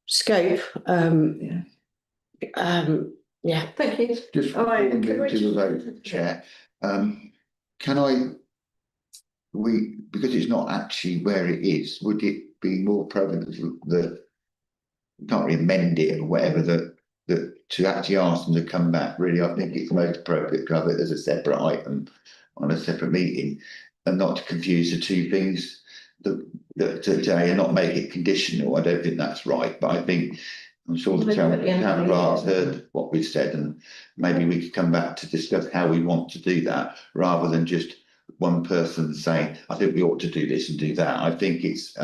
scope. Thank you. Just before we move to the vote, Chair, because it's not actually where it is, would it be more prevalent that we can't really amend it or whatever, that to actually ask them to come back? Really, I think it's most appropriate to have it as a separate item on a separate meeting, and not to confuse the two things that today, and not make it conditional. I don't think that's right, but I think I'm sure the town clerk heard what we said, and maybe we could come back to discuss how we want to do that, rather than just one person saying, I think we ought to do this and do that. I think it's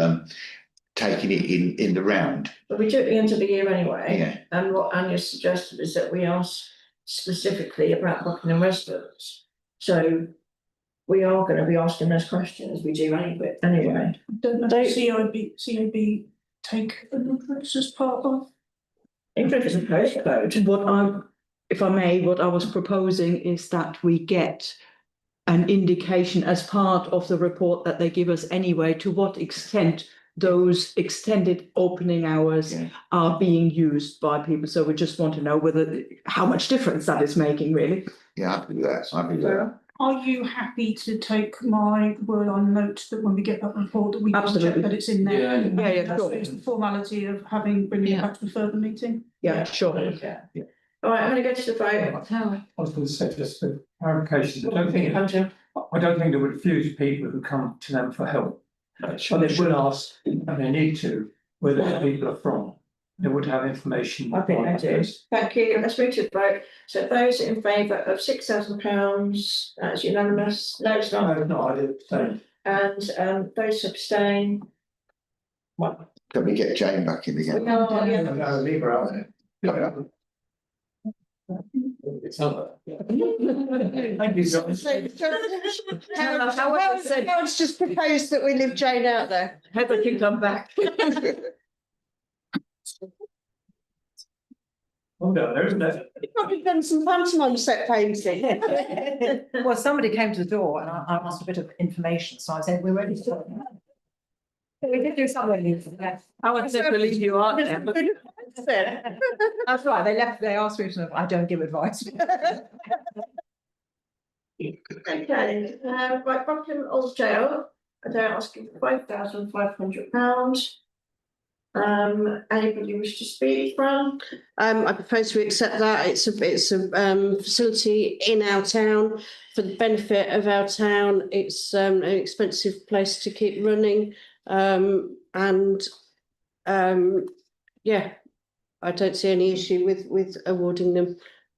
taking it in the round. But we do it at the end of the year anyway. Yeah. And what Anya suggested is that we ask specifically about Buckingham residents. So we are going to be asking those questions. We do anyway. Don't know if COB take an interest as part of. Even if it's a postcode. If I may, what I was proposing is that we get an indication as part of the report that they give us anyway, to what extent those extended opening hours are being used by people. So we just want to know how much difference that is making, really. Yeah, I think that's. Are you happy to take my word on note that when we get that report that we can check that it's in there? Yeah, sure. It's the formality of bringing it back to the further meeting. Yeah, sure. Yeah. All right, I'm going to go to the vote. I was going to say just for clarification, I don't think they would refuse people who come to them for help. But they will ask, and they need to, where the people are from. They would have information. I think they do. Thank you. Let's move to the vote. So those in favour of £6,000, that's unanimous. No, it's not. No, I didn't say. And those abstain. What? Can we get Jane back in again? No, yeah. No, leave her out there. Thank you, John. Howard's just proposed that we leave Jane out there. Heather can come back. Oh, no, there isn't it? You've probably done some pantomime set painting. Well, somebody came to the door and I asked a bit of information, so I said, we're ready to talk. We did do something. I would never believe you are there. That's right, they asked me to, I don't give advice. Okay, right, Buckingham Old Jail, they're asking for £5,500. Anybody wish to speak, Fran? I propose we accept that. It's a facility in our town for the benefit of our town. It's an expensive place to keep running. I don't see any issue with awarding them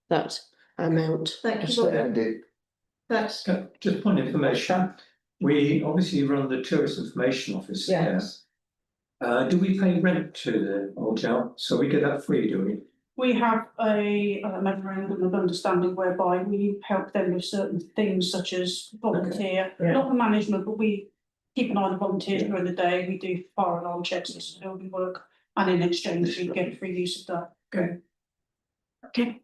that amount. Thank you. That's Just point of information. We obviously run the Tourist Information Office. yes. Do we pay rent to the old jail? So we get that free, do we? we have a memorandum of understanding whereby we help them with certain things such as volunteer, Yeah. not the management, but we keep an eye on the volunteers during the day, we do fire alarm checks, this is building work, and in exchange we get free use of that. Okay.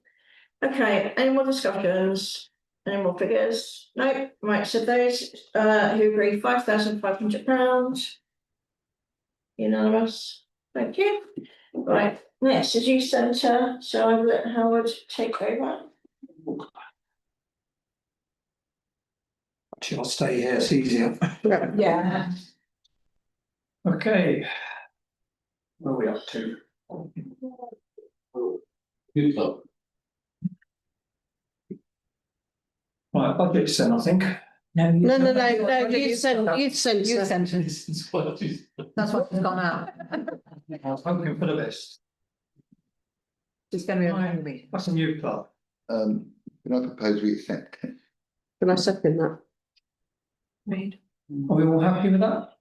Okay, any more discussions? Any more figures? No, right, so those who agree £5,500. Unanimous, thank you. Right, next is youth centre, so I will let Howard take over. Actually, I'll stay here, it's easier. Yeah. Okay. Where are we up to? Good luck. Right, budget's then, I think. No, No, youth centre. Youth centre, It's what it is. that's what's gone out. I was hoping for the best. It's going to be a long week. What's a new club? Can I propose we accept it? Can I second that? Are we all happy with that?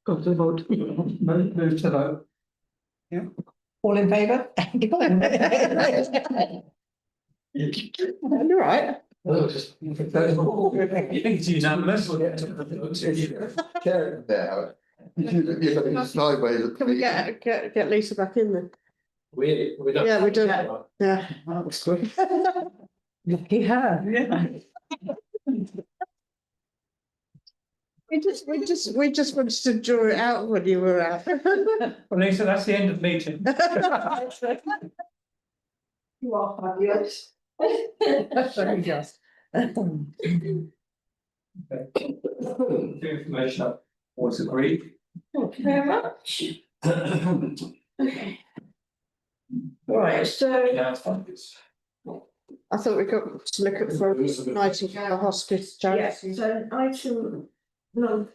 Go to the vote. Move to vote. All in favour? You're right. Oh, just. It's unanimous. We'll get to the vote. There. You're looking sideways at Can we me. get Lisa back in then? We don't. Yeah, we do. Yeah. That was good. Lucky her. We just wanted to draw it out when you were out. Well, Lisa, that's the end of meeting. You are fabulous. Very just. The information that was agreed. Thank you very much. Okay. Right, so Yeah, it's fine. I thought we got to look at for Nightingale Hospice yes, charity. so item no.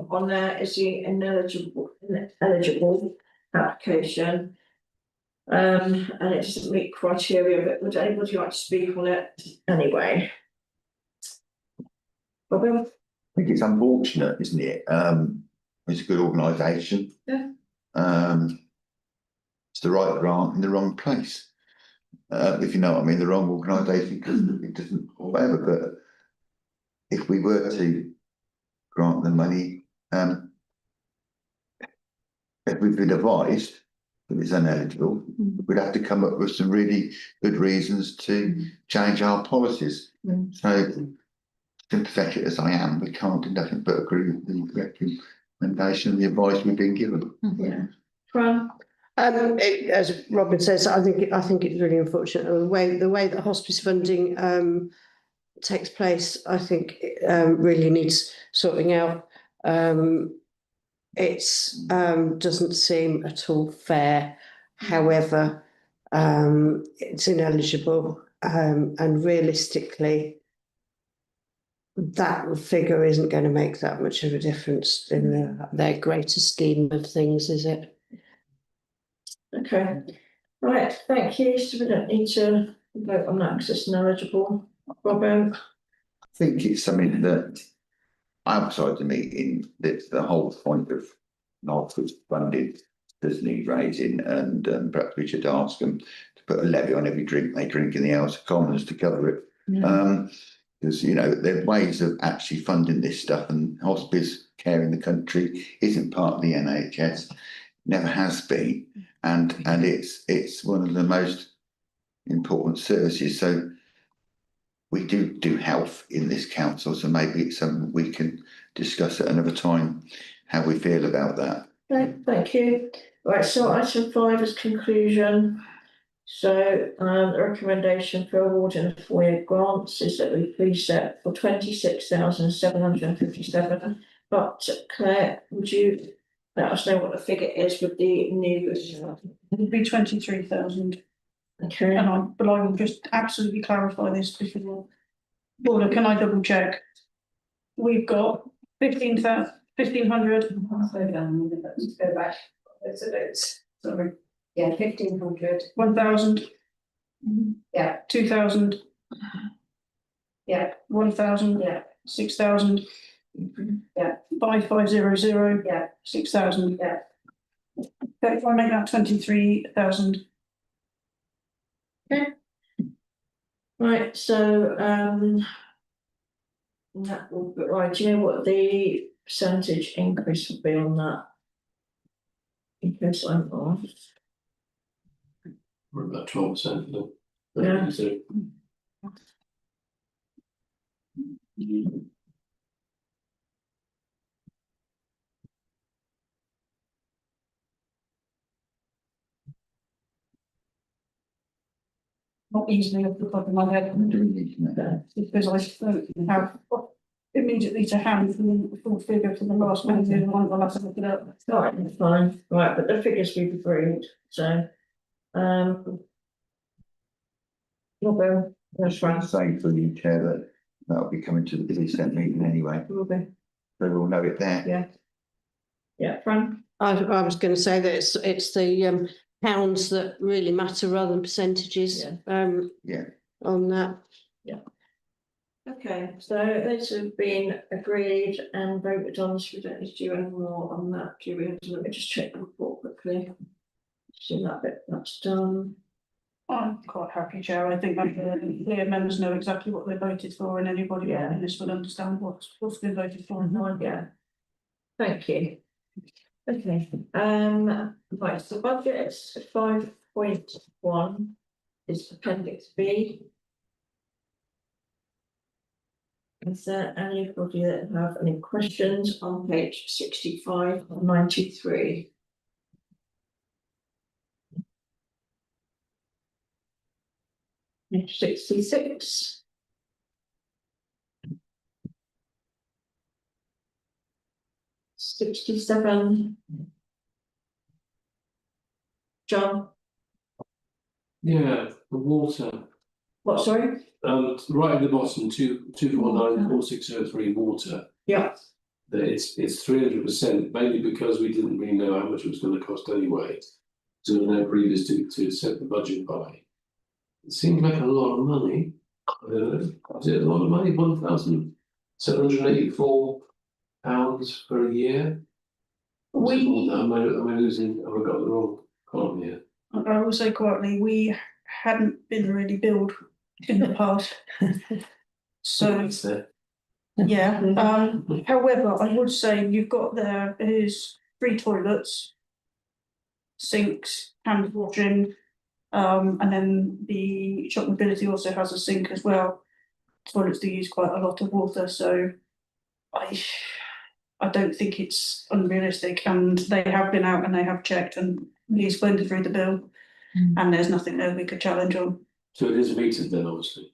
On there is the eligible application. And it doesn't meet criteria, but would anybody like to speak on it anyway? Robin? I think it's unfortunate, isn't it? It's a good organisation. Yeah. It's the right grant in the wrong place. If you know what I mean, the wrong organisation because it doesn't or whatever. But if we were to grant the money, if we've been advised that it's ineligible, we'd have to come up with some really good reasons to change our policies. So, sympathetic as I am, we can't do nothing but agree with the recommendation and the advice we've been given. Yeah. Fran? As Robin says, I think it's really unfortunate the way that hospice funding takes place. I think really needs sorting out. It's doesn't seem at all fair. However, it's ineligible, and realistically, that figure isn't going to make that much of a difference in their greater scheme of things, is it? Okay, right, thank you. So we don't need to vote on that because it's ineligible. Robin? I think it's something that outside the meeting, that the whole point of non-food funding does need raising, and perhaps we should ask them to put a levy on every drink they drink in the House of Commons to cover it. Because there are ways of actually funding this stuff, and hospice care in the country isn't part of the NHS, never has been, and it's one of the most important services. So we do health in this council, so maybe it's something we can discuss at another time how we feel about that. Okay, thank you. Right, so item 5 is conclusion. So the recommendation for awarding the 4-year grants is that we preset for 26,757. But Claire, would you let us know what the figure is with the new? It'd be 23,000. Okay. But I will just absolutely clarify this because Paula, can I double check? We've got 1,500. Let's go back. Sorry. Yeah, 1,500. 1,000. Yeah. 2,000. Yeah. 1,000. Yeah. 6,000. Yeah. 5,500. Yeah. 6,000. Yeah. if I make that 23,000. Right, so, that will be right, do you know what the percentage increase will be on that? In case I'm off. We're about 12%. Yeah. So Not easily off the top of my head, Do we need to know? because I don't have immediately to hand the full figure for the last one, the one I'll have to look it up. Alright, that's fine, right, but the figures we've agreed, so, Your bill, that's right, Saying for the chair that that'll be coming to the consent meeting anyway, will be, so we'll know it there. yeah. Yeah, Fran? I was going to say that it's the pounds that really matter rather than percentages. Yeah. On that. Okay, so those have been agreed and voted on, so we don't need to do any more on that, do we? Let me just check the report quickly. See that bit, that's done. I'm quite happy, Chair. I think that the clear members know exactly what they voted for, and anybody in this will understand what's been voted for. Yeah. Thank you. Okay, right, so budget 5.1 is appendix B. Is there anybody that have any questions on page 65 or 93? Page 66. $67. John, yeah, the water. what, sorry? Right at the bottom, 2494603 water. Yeah. That it's 300%, mainly because we didn't really know how much it was going to cost anyway. So there were no previous to set the budget by. It seemed like a lot of money. I don't know, is it a lot of money? £1,784 for a year? Am I losing? Have I got the wrong column here? I will say quietly, we hadn't been really billed in the past. So, That's there. yeah, however, I would say you've got there is 3 toilets, sinks, hand washing, and then the shop mobility also has a sink as well. Toilets do use quite a lot of water, so I don't think it's unrealistic, and they have been out and they have checked and he's blended through the bill, and there's nothing there we could challenge on. So it is metered then, obviously.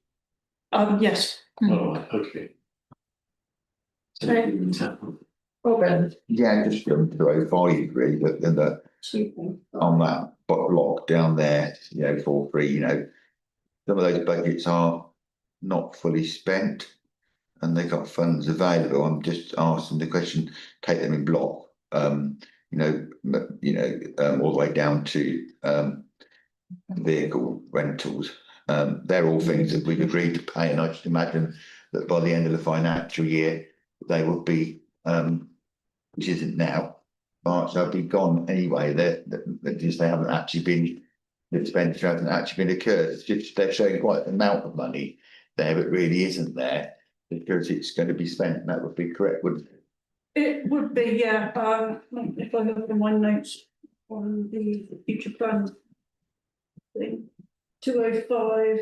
Yes. All right, okay. Okay. Robin, Yeah, just going to 205 really, but then on that block down there, 43, some of those budgets are not fully spent and they've got funds available. I'm just asking the question, take them in block, all the way down to vehicle rentals. They're all things that we've agreed to pay, and I just imagine that by the end of the financial year, they would be, which isn't now, March, they'll be gone anyway. They haven't actually been, the expenditure hasn't actually been occurred. It's just they're showing quite an amount of money there, but really isn't there because it's going to be spent. And that would be correct, wouldn't it? It would be, yeah. If I look at my notes on the future plan thing, 205.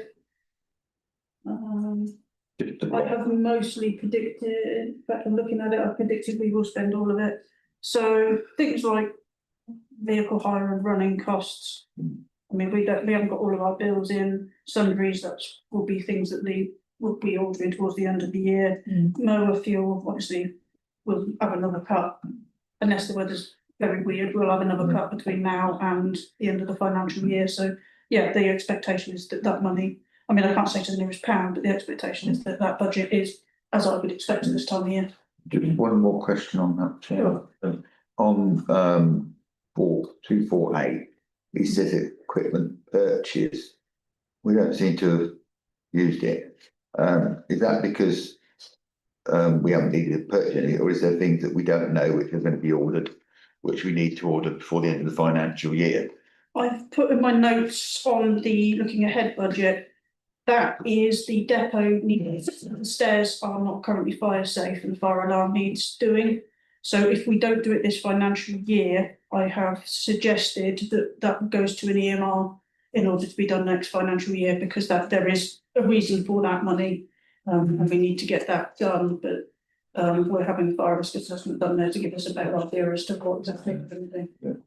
I have mostly predicted, in fact, I'm looking at it, I predicted we will spend all of it. So things like vehicle hire and running costs. I mean, we haven't got all of our bills in, sundries, that will be things that will be ordering towards the end of the year. Mower fuel, obviously, we'll have another cut, unless the weather's very weird, we'll have another cut between now and the end of the financial year. So yeah, the expectation is that money, I mean, I can't say to the nearest pound, but the expectation is that budget is as I would expect at this time of year. Just one more question on that, Chair. Sure. On 248, it says equipment purchase. We don't seem to have used it. Is that because we haven't needed to purchase any, or is there things that we don't know which are going to be ordered which we need to order before the end of the financial year. I've put in my notes on the looking ahead budget. That is the depot needs, the stairs are not currently fire safe and fire alarm needs doing. So if we don't do it this financial year, I have suggested that that goes to an EMR in order to be done next financial year, because that there is a reason for that money. And we need to get that done, but we're having a fire risk assessment done there to give us a better idea as to what exactly we're going to do.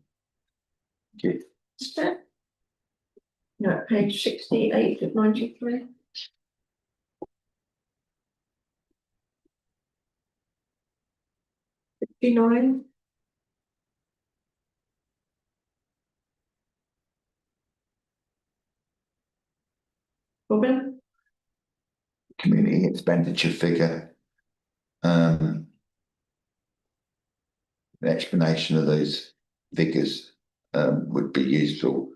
Okay. Step. No, page 68 of 93. Fifty-nine. Robin? Community expenditure figure. The explanation of those figures would be useful,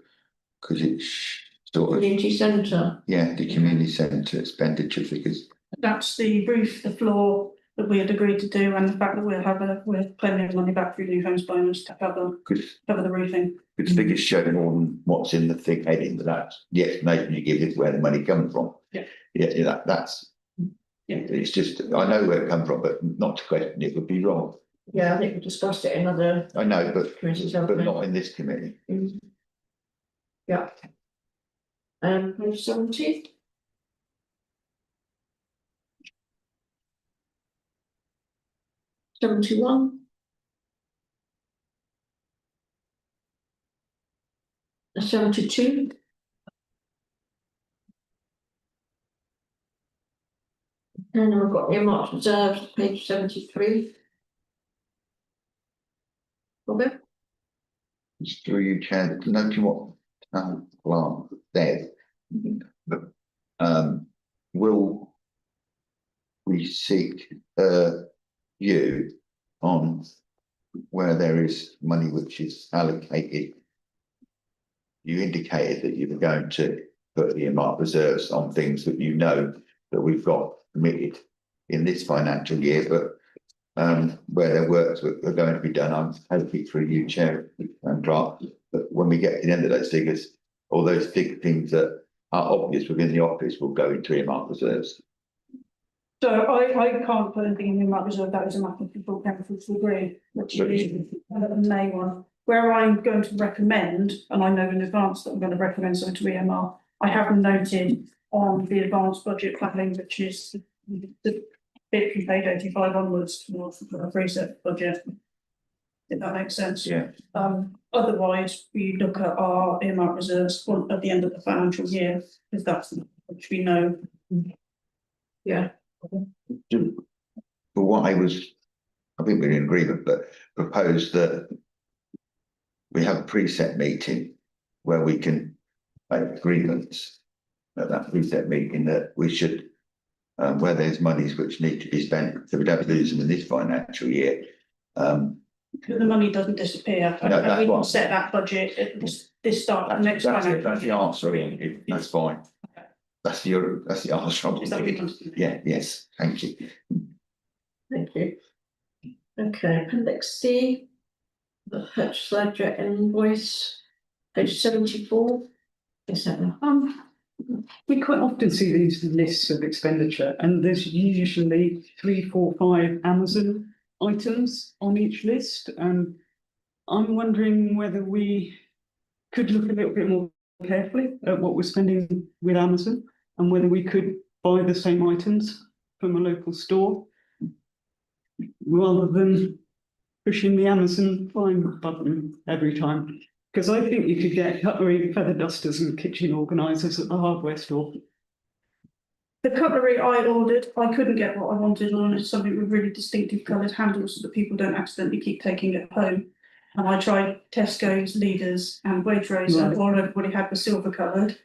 because it's sort of, Community centre. yeah, the community centre expenditure figures. That's the roof, the floor that we had agreed to do, and the fact that we're claiming money back through New Homes Bonus to cover the roofing. Good figures show more than what's in the thick heading, but that's the explanation you give is where the money comes from. Yeah. Yeah, that's. Yeah. It's just, I know where it comes from, but not to question it would be wrong. Yeah, I think we discussed it in other. I know, committees, but haven't we? not in this committee. Yeah. Page 70. $71. 72. And then we've got earmarked reserves, page 73. Robin? It's through you, Chair, noting what Clark said, but will we seek view on where there is money which is allocated? You indicated that you were going to put the earmarked reserves on things that you know that we've got committed in this financial year, but where their works are going to be done, I'm hoping through you, Chair and Clark, but when we get to the end of those figures, all those big things that are obvious within the office will go into earmarked reserves. So I can't put anything in the earmarked reserve, that is a matter of people council to agree, which is the May one. Where I'm going to recommend, and I know in advance that I'm going to recommend something to EMR, I have noted on the advanced budget planning, which is the bit from page 85 onwards towards the reset budget. If that makes sense. Yeah. Otherwise, we look at our earmarked reserves at the end of the financial year, because that's which we know. Yeah. But what I think we're in agreement, but propose that we have a preset meeting where we can make agreements at that preset meeting that we should, where there's monies which need to be spent, so we don't lose them in this financial year. The money doesn't disappear. No, that's we can what- set that budget at this start of next financial. That's the answer, Ian. That's fine. That's the answer. Is that what you want to do? Yeah, yes, thank you. Thank you. Okay, appendix C. The purchase ledger invoice, page 74. Is that right? We quite often see these lists of expenditure, and there's usually 3, 4, 5 Amazon items on each list. And I'm wondering whether we could look a little bit more carefully at what we're spending with Amazon, and whether we could buy the same items from a local store rather than pushing the Amazon find button every time. Because I think you could get cutlery, feather dusters and kitchen organisers at the hardware store. The cutlery I ordered, I couldn't get what I wanted on it, something with really distinctive coloured handles so that people don't accidentally keep taking it home. And I tried Tesco's, Leaders and Waitrose, and all everybody had was silver coloured.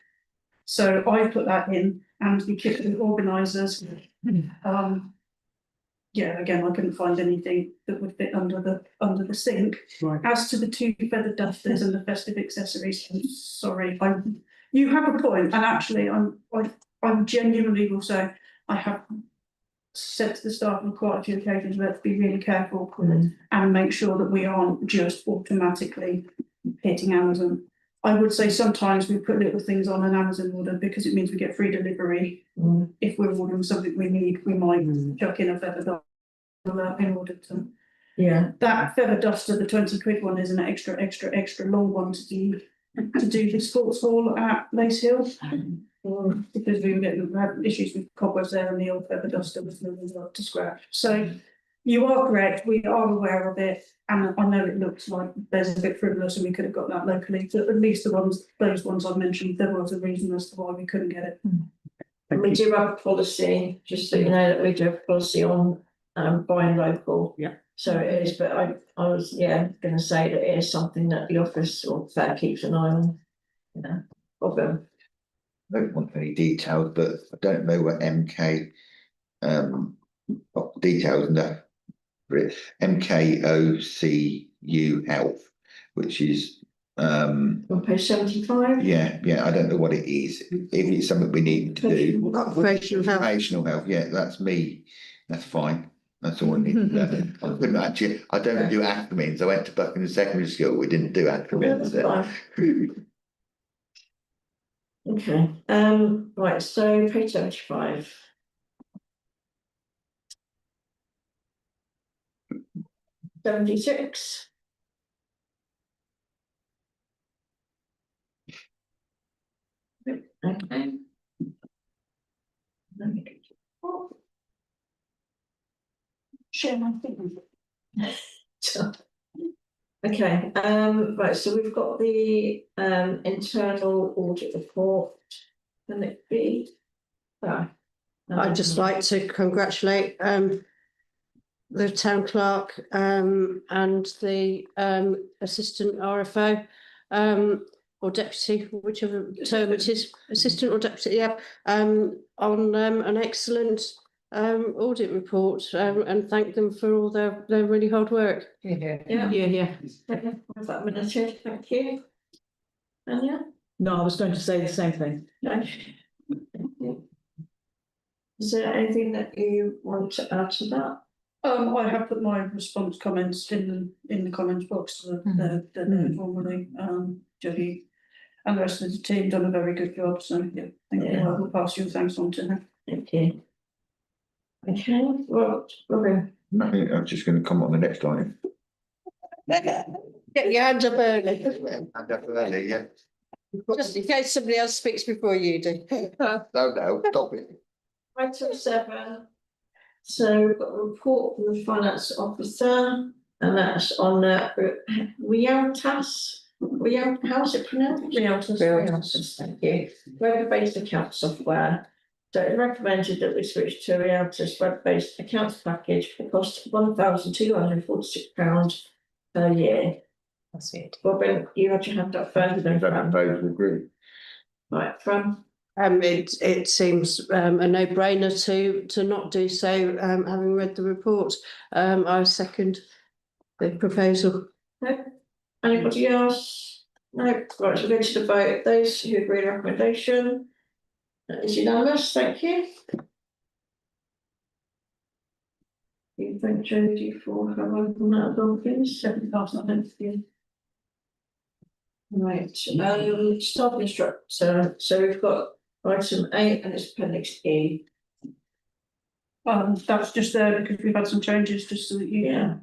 So I put that in, and the kitchen organisers. Yeah, again, I couldn't find anything that would fit under the sink. Right. As to the 2 feather dusters and the festive accessories, I'm sorry, you have a point, and actually I genuinely will say I have said to the staff on quite a few occasions, we have to be really careful and make sure that we aren't just automatically hitting Amazon. I would say sometimes we put little things on an Amazon order because it means we get free delivery. If we're ordering something we need, we might chuck in a feather duster in order to. Yeah. That feather duster, the 20 quid one, is an extra long one to do the sports hall at Lace Hill. Because we had issues with cobwebs there and the old feather duster was moving up to scratch. So you are correct, we are aware of it, and I know it looks like there's a bit frivolous and we could have got that locally, but at least those ones I mentioned, there was a reason as to why we couldn't get it. We do have a policy, just so you know, that we do have a policy on buying local. Yeah. So it is, but I was, gonna say that it is something that the office or fair keeps an eye on, you know, problem. I don't want any details, but I don't know what MK details enough for it. MKOCU Health, which is On page 75. yeah, I don't know what it is. If it's something we need to do. Occupational health. Occupational health, yeah, that's me. That's fine. That's all I need to know. I couldn't actually, I don't do acronyms. I went to Buckingham Secondary School. We didn't do acronyms. Okay, right, so page 75. '76. Okay. Share my thing. Okay, right, so we've got the internal audit report. Can it be? I'd just like to congratulate the town clerk and the assistant RFO or deputy, whichever term it is, assistant or deputy, on an excellent audit report and thank them for all their really hard work. Yeah. Was that minuted? Thank you. Anya? No, I was going to say the same thing. No. Is there anything that you want to add to that? I have put my response comments in the comments box to the formally, Jodie and the rest of the team done a very good job, so yeah, thank you. I will pass your thanks on to her. Thank you. Okay, well, Robin. Nothing, I'm just going to come on the next line. Get your hand up early, Hand up early, yeah. just in case somebody else speaks before you do. No, stop it. Item 7. So we've got a report from the finance officer, and that's on Realtas. How's it pronounced? Realtas, thank you. Web-based account software. So it's recommended that we switch to Realtas web-based accounts package for the cost of £1,246 per year. That's it. Robin, you had your hand up further than Fran. Agree. Right, Fran. It seems a no-brainer to not do so, having read the report. I second the proposal. No. Anybody else? No. Right, so we're going to the vote. Those who agree with the recommendation. That is unanimous, thank you. You thank Jodie for her work on that, on things. 7 past, not thank you. Right, staff instructor, so we've got item 8 and it's appendix E. That's just there because we've had some changes, just so that you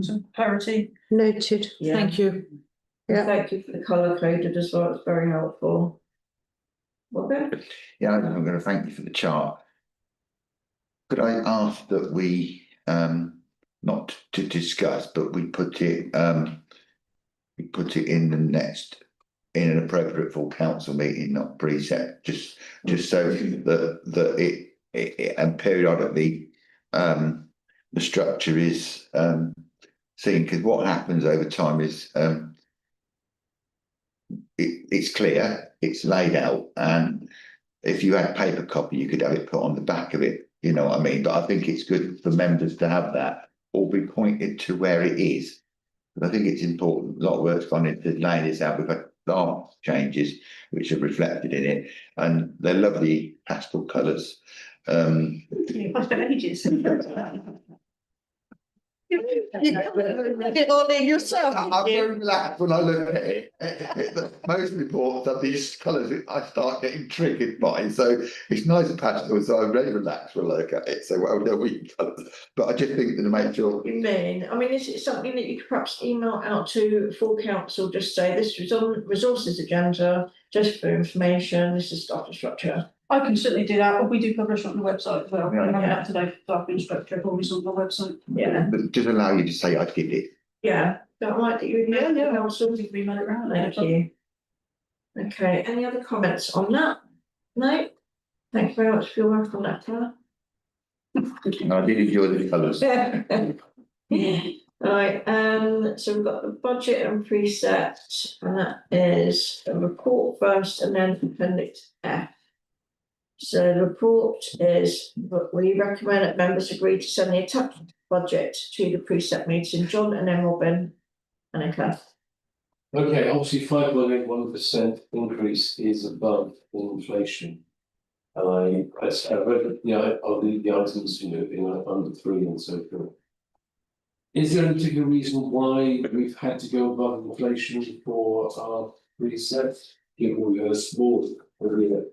some clarity. Noted. Yeah. Thank you. Yeah. Thank you for the colour coded as well, it's very helpful. Okay. Yeah, I'm going to thank you for the chart. Could I ask that we, not to discuss, but we put it in the next, in an appropriate full council meeting, not preset, just so that it and periodically the structure is seen, because what happens over time is it's clear, it's laid out, and if you had paper copy, you could have it put on the back of it, you know what I mean? But I think it's good for members to have that, or be pointed to where it is. But I think it's important, a lot of work's gone into laying this out. We've had large changes which are reflected in it, and they're lovely pastel colours. I've spent ages. It all in yourself. I'm very relaxed when I look at it. Most reports have these colours I start getting triggered by, so it's nice and pastel, so I'm very relaxed when I look at it. So well, they're weak colours, but I just think that to make sure. You mean, I mean, is it something that you could perhaps email out to full council, just say this was on resources agenda, just for information, this is staff structure. I can certainly do that, but we do publish it on the website as well. We have Yeah. that today, staff instructor, always on the website. Yeah, But just allow you to say I did it. yeah, that might that you. I'll sort of email it around. Thank you. Okay, any other comments on that? No? Thank you very much for your work on that, Claire. And I did enjoy the colours. Right, so we've got the budget and preset, and that is a report first and then appendix F. So the report is that we recommend that members agree to send the attached budget to the preset meeting, John and then Robin and Annika. Okay, obviously 5.81% increase is above inflation. And I read, I'll leave the items, being under 3 and so forth. Is there a particular reason why we've had to go above inflation for our preset? Given we had a small, very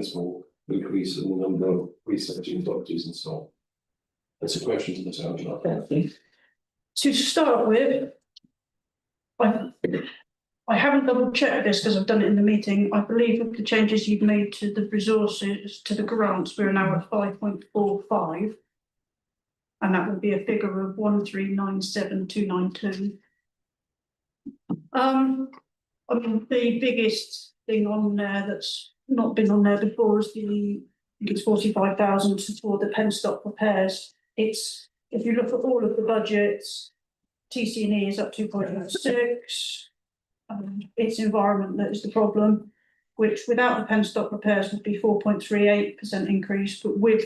small increase in the number of researching doctors and so on. That's a question to the town clerk. To start with, I haven't double checked this because I've done it in the meeting. I believe with the changes you've made to the resources, to the grants, we're now at 5.45. And that would be a figure of 1397292. I mean, the biggest thing on there that's not been on there before is I think it's 45,000 for the penstock repairs. It's, if you look at all of the budgets, TC&E is up 2.6. It's environment that is the problem, which without the penstock repairs would be 4.38% increase, but with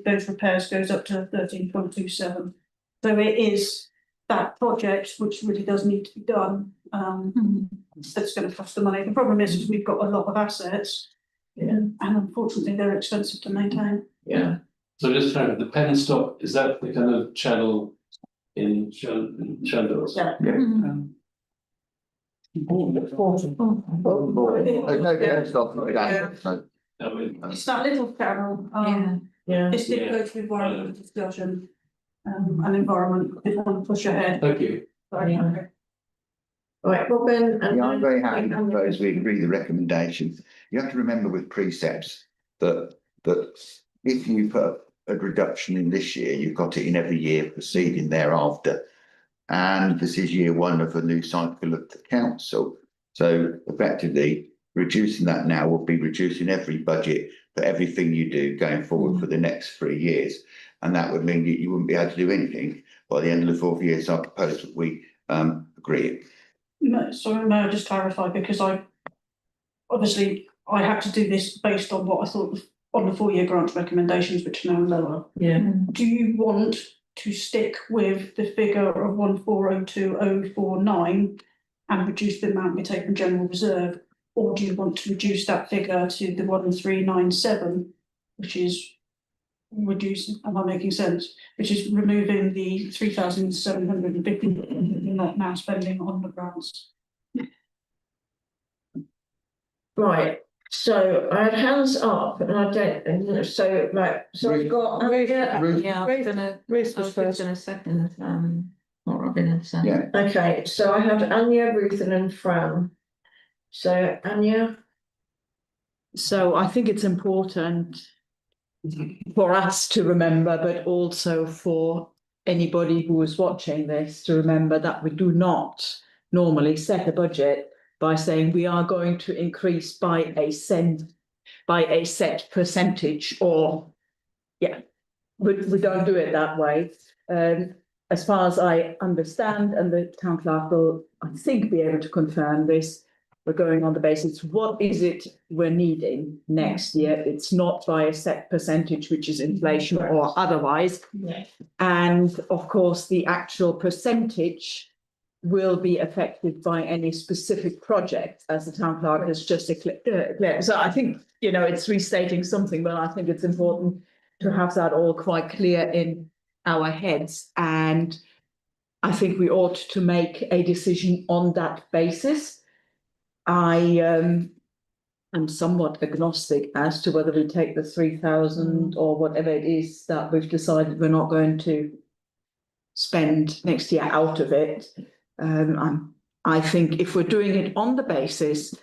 those repairs goes up to 13.27. So it is that project which really does need to be done. That's going to cost the money. The problem is we've got a lot of assets, and unfortunately they're expensive to maintain. Yeah. So just trying the penstock, is that the kind of channel in Chandos? Yeah. It's that little channel. Yeah. It's the approach to environment discussion, and environment, if you want to push ahead. Thank you. Yeah. Right, Robin. And Yeah, I'm very then- happy with those. We agree the recommendations. You have to remember with precepts that if you put a reduction in this year, you've got it in every year preceding thereafter. And this is year 1 of a new cycle of the council. So effectively, reducing that now will be reducing every budget for everything you do going forward for the next 3 years. And that would mean that you wouldn't be able to do anything by the end of the 4th year. So I propose that we agree. Sorry, may I just clarify, because I have to do this based on what I thought on the 4-year grant recommendations, which are now lower. Yeah. Do you want to stick with the figure of 1402049 and reduce the amount we take from general reserve, or do you want to reduce that figure to the 1397, which is reducing? Am I making sense? Which is removing the 3,750 you're not now spending on the grants. Right, so I had hands up and I don't, so right, so I've got. Ruth. Yeah, I was Ruth gonna, was first. second, what Robin had said. Yeah. Okay, so I had Anya, Ruth and then Fran. So Anya, So I think it's important for us to remember, but also for anybody who is watching this to remember that we do not normally set a budget by saying we are going to increase by a set percentage, or we don't do it that way. As far as I understand, and the town clerk will, I think, be able to confirm this, we're going on the basis, what is it we're needing next year? It's not by a set percentage, which is inflation or otherwise. And of course, the actual percentage will be affected by any specific project, as the town clerk has just declared. So I think, it's restating something, but I think it's important to have that all quite clear in our heads. And I think we ought to make a decision on that basis. I am somewhat agnostic as to whether we take the 3,000 or whatever it is that we've decided we're not going to spend next year out of it. I think if we're doing it on the basis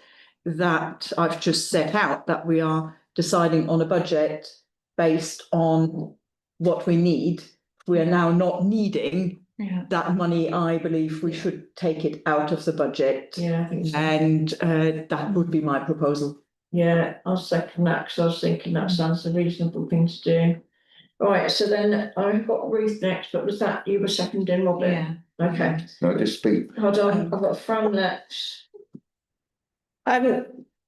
that I've just set out, that we are deciding on a budget based on what we need, we are now not needing that money. I believe we should take it out of the budget. Yeah, I think so. And that would be my proposal. Yeah, I'll second that, because I was thinking that sounds a reasonable thing to do. Right, so then I've got Ruth next, but was that you were seconding, Robert? Yeah. Okay, Can I just speak? hold on, I've got Fran next.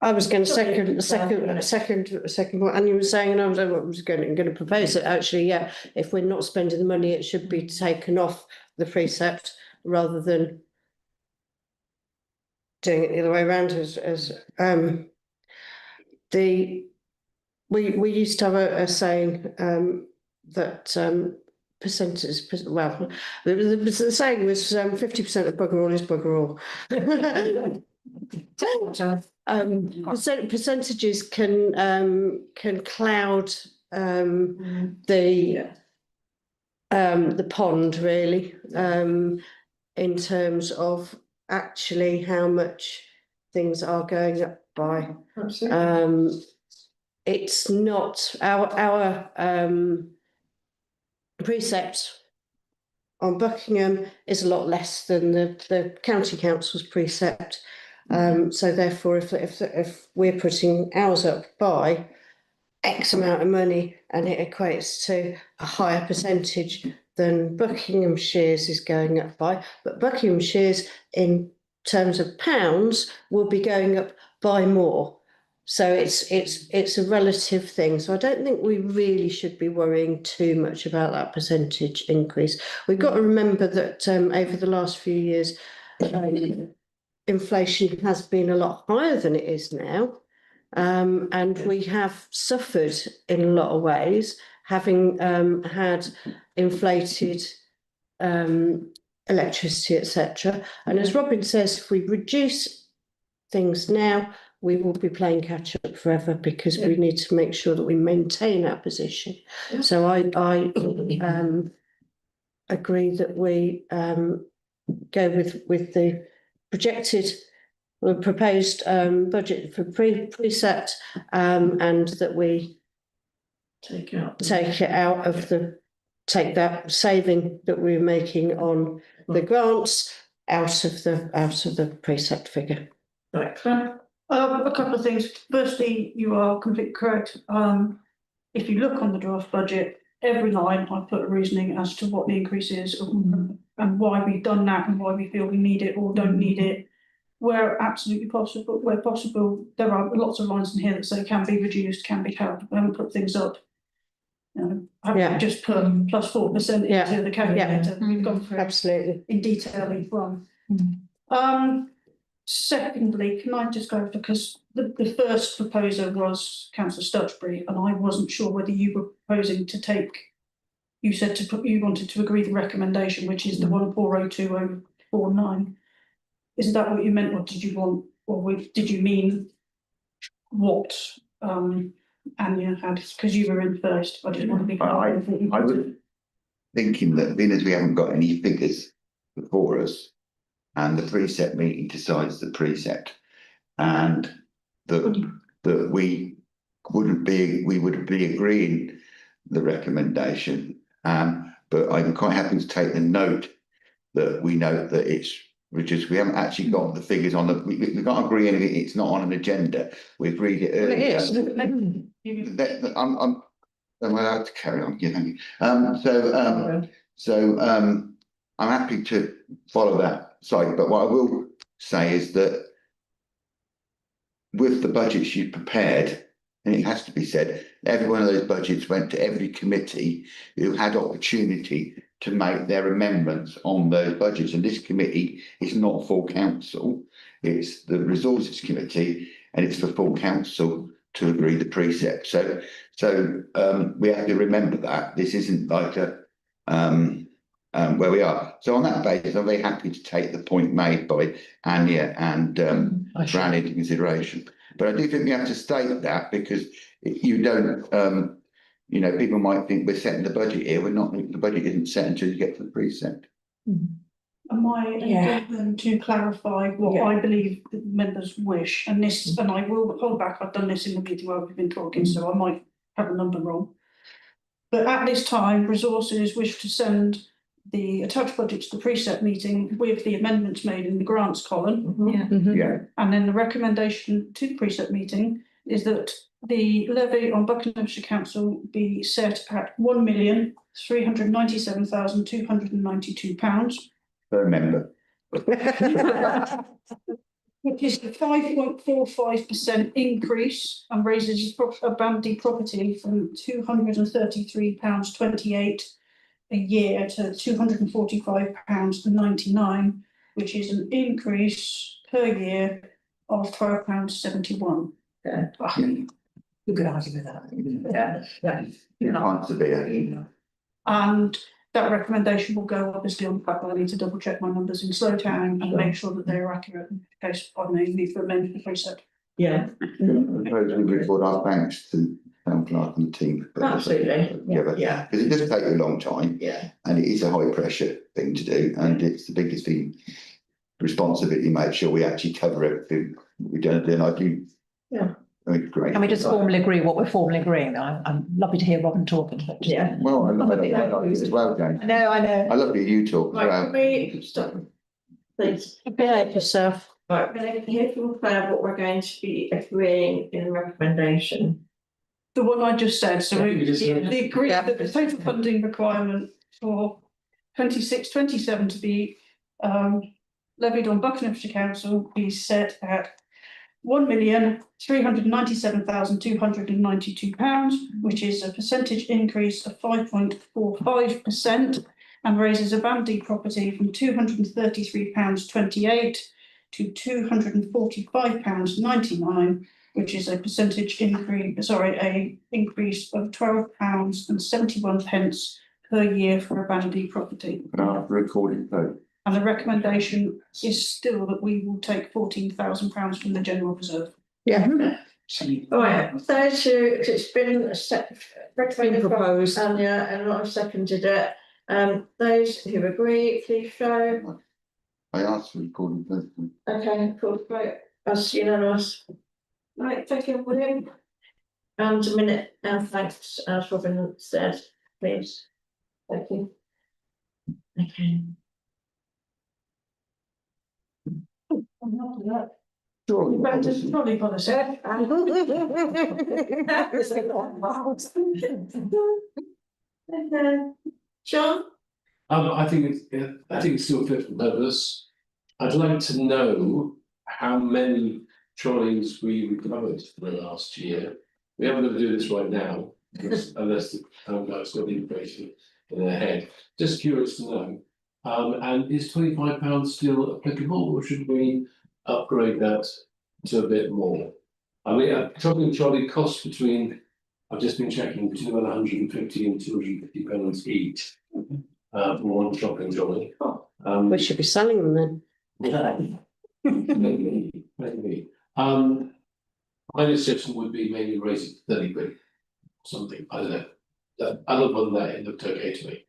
I was going to Sorry, second one, and you were saying, and I was going to propose it, actually, yeah, if we're not spending the money, it should be taken off the precept rather than doing it the other way around we used to have a saying that percentage, well, the saying was 50% of bugger all is bugger all. Percentages can cloud the pond, really, in terms of actually how much things are going up by. Absolutely. It's not our precept on Buckingham is a lot less than the county council's precept. So therefore, if we're putting ours up by X amount of money and it equates to a higher percentage than Buckinghamshire's is going up by, but Buckinghamshire's in terms of pounds will be going up by more. So it's a relative thing. So I don't think we really should be worrying too much about that percentage increase. We've got to remember that over the last few years, inflation has been a lot higher than it is now. And we have suffered in a lot of ways, having had inflated electricity, etc. And as Robin says, if we reduce things now, we will be playing catch up forever, because we need to make sure that we maintain our position. Yeah. So I agree that we go with the projected or proposed budget for precept, and that we Take it out of take that saving that we're making on the grants out of the precept figure. Right, Fran? A couple of things. Firstly, you are completely correct. If you look on the draft budget, every line I put a reasoning as to what the increase is and why we've done that and why we feel we need it or don't need it. Where absolutely possible, where possible, there are lots of lines in here that say can be reduced, can be helped. We haven't put things up. I've just put +4% into the calculator. We've gone through Absolutely in detail each one. Secondly, can I just go, because the first proposer was Councillor Stutchbury, and I wasn't sure whether you were proposing to take, you said you wanted to agree the recommendation, which is the 1402049. Is that what you meant, or did you want, or did you mean what Anya had? Because you were in first. I didn't want to be. I was thinking that, being as we haven't got any figures before us, and the precept meeting decides the precept, and that we would be agreeing the recommendation. But I'm quite happy to take the note that we note that it's reduced. We haven't actually got the figures on the. We can't agree anything. It's not on an agenda. We agreed it earlier. I'm allowed to carry on. Yeah, thank you. I'm happy to follow that side, but what I will say is that with the budgets you prepared, and it has to be said, every one of those budgets went to every committee who had opportunity to make their amendments on those budgets. And this committee is not full council, it's the resources committee, and it's for full council to agree the precept. So we have to remember that this isn't like a where we are. So on that basis, I'm very happy to take the point made by Anya and Fran into consideration. But I do think we have to state that, because you don't, you know, people might think we're setting the budget here. We're not. The budget isn't set until you get to the precept. Am I Yeah. able then to clarify what Yeah. I believe the members wish, and this, and I will hold back, I've done this in the meeting where we've been talking, so I might have a number wrong. But at this time, resources wish to send the attached budget to the precept meeting with the amendments made in the grants column. Yeah. Yeah. And then the recommendation to the precept meeting is that the levy on Buckinghamshire Council be set at £1,397,292. Per member. Which is a 5.45% increase and raises a Bandy property from £233.28 a year to £245.99, which is an increase per year of £12.71. Yeah. You could argue with that. Yeah. You can't severe. And that recommendation will go obviously on the fact that I need to double check my numbers in slow time and make sure that they are accurate in case I may need to amend the precept. Yeah. I propose we report our thanks to town clerk and the team. Absolutely. Yeah. Because it does take a long time. Yeah. And it is a high pressure thing to do, and it's the biggest thing. Responsibility, make sure we actually cover everything we've done. Then I do. Yeah. I mean, great. Can we just formally agree what we're formally agreeing? I'm lovely to hear Robin talking. But just- Yeah. Well, I like it as well, Jane. I know. I love you talk as Right, well. can we stop? Please. Behave yourself. Right, we're going to hear from Claire what we're going to be agreeing in the recommendation. The one I just said, so Yeah, you just said- the total funding requirement for 26-27 to be levied on Buckinghamshire Council be set at £1,397,292, which is a percentage increase of 5.45% and raises a Bandy property from £233.28 to £245.99, which is a percentage increase, increase of £12.71 per year for a Bandy property. Can I have a recording vote? And the recommendation is still that we will take £14,000 from the general reserve. Yeah. Right, those who, it's been recommended by proposed. Anya and I've seconded it. Those who agree, please show. I asked for recording vote. Okay, cool, right, that's unanimous. Right, thank you, William. And a minute, thanks, as Robin said, please. Thank you. Okay. Sure. Probably got to say. Okay, John? I think it's still fit for purpose. I'd like to know how many trolleys we recovered for the last year. We haven't got to do this right now, unless the town clerk's got the information in their head. Just curious to know. And is £25 still applicable, or should we upgrade that to a bit more? I mean, a trolley costs between, I've just been checking, between about £150 and £250 each. For one shopping trolley. We should be selling them then. Maybe. My suggestion would be maybe raise it to 30 quid. Something, I don't know. Other than that, it looked okay to me.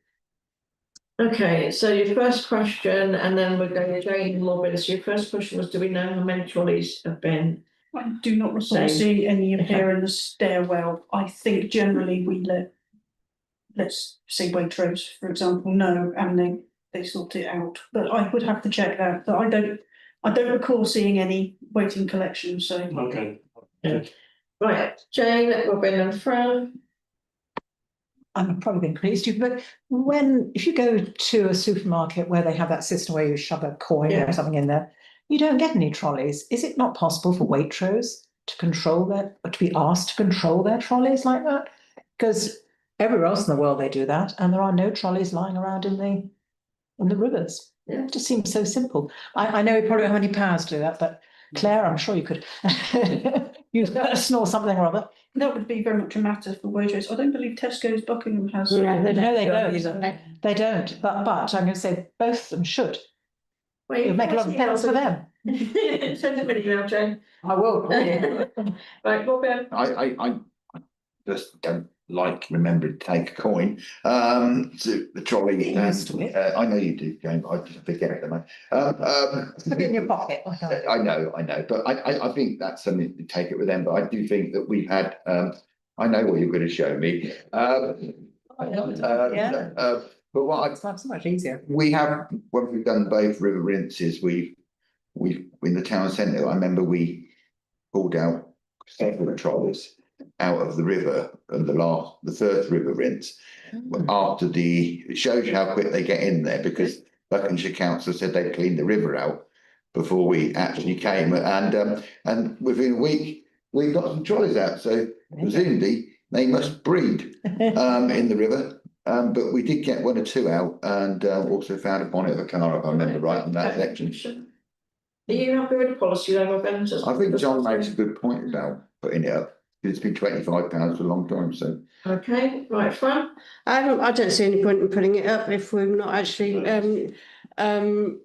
Okay, so your first question, and then we're going to Jane Morgan. So your first question was, do we know how many trolleys have been? I do not recall seeing any appear in the stairwell. I think generally we let's say Waitrose, for example, no, and they sort it out. But I would have to check that. But I don't recall seeing any waiting collections. So Okay. Right, Jane, Robin, and Fran. I'm probably being pretty stupid, but if you go to a supermarket where they have that system where you shove a coin or something in there, you don't get any trolleys. Is it not possible for Waitrose to be asked to control their trolleys like that? Because everywhere else in the world they do that, and there are no trolleys lying around in the rivers. Yeah. It just seems so simple. I know we probably don't have any powers to do that, but Claire, I'm sure you could. use personal something or other. That would be very much a matter for wage rates. I don't believe Tesco's Buckingham has. No, they No, they don't. don't. They don't, but I'm going to say both of them should. Well, It would make a lot of sense for them. Send them an email, Jane. I will. Right, Robin. I just don't like remembering to take a coin, to the trolley. Get used to it. I know you do, Jane, but I just forget it, man. Put it in your pocket. I know, but I think that's something to take it with them, but I do think that we've had, I know what you're going to show me. But what It's so much easier. we have, when we've done both river rinses, we've in the town centre, I remember we pulled out several trolleys out of the river and the first river rinse. After it shows you how quick they get in there, because Buckinghamshire Council said they cleaned the river out before we actually came, and within a week we got some trolleys out, so presumably they must breed in the river. But we did get one or two out, and also found a bonnet of a car, if I remember right, in that section. Are you happy with the policy though, Robin? I think John makes a good point about putting it up. It's been £25 for a long time, so. Okay, right, Fran? I don't see any point in putting it up if we're not actually having to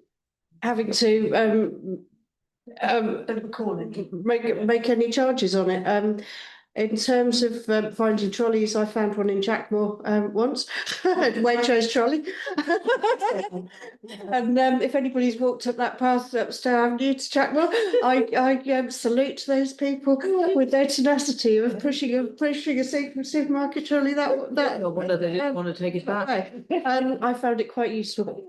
make any charges on it. In terms of finding trolleys, I found one in Jackmore once, Waitrose trolley. And if anybody's walked up that path up Stowe Avenue to Jackmore, I salute those people with their tenacity of pushing a supermarket trolley. Whether they didn't want to take it back. And I found it quite useful.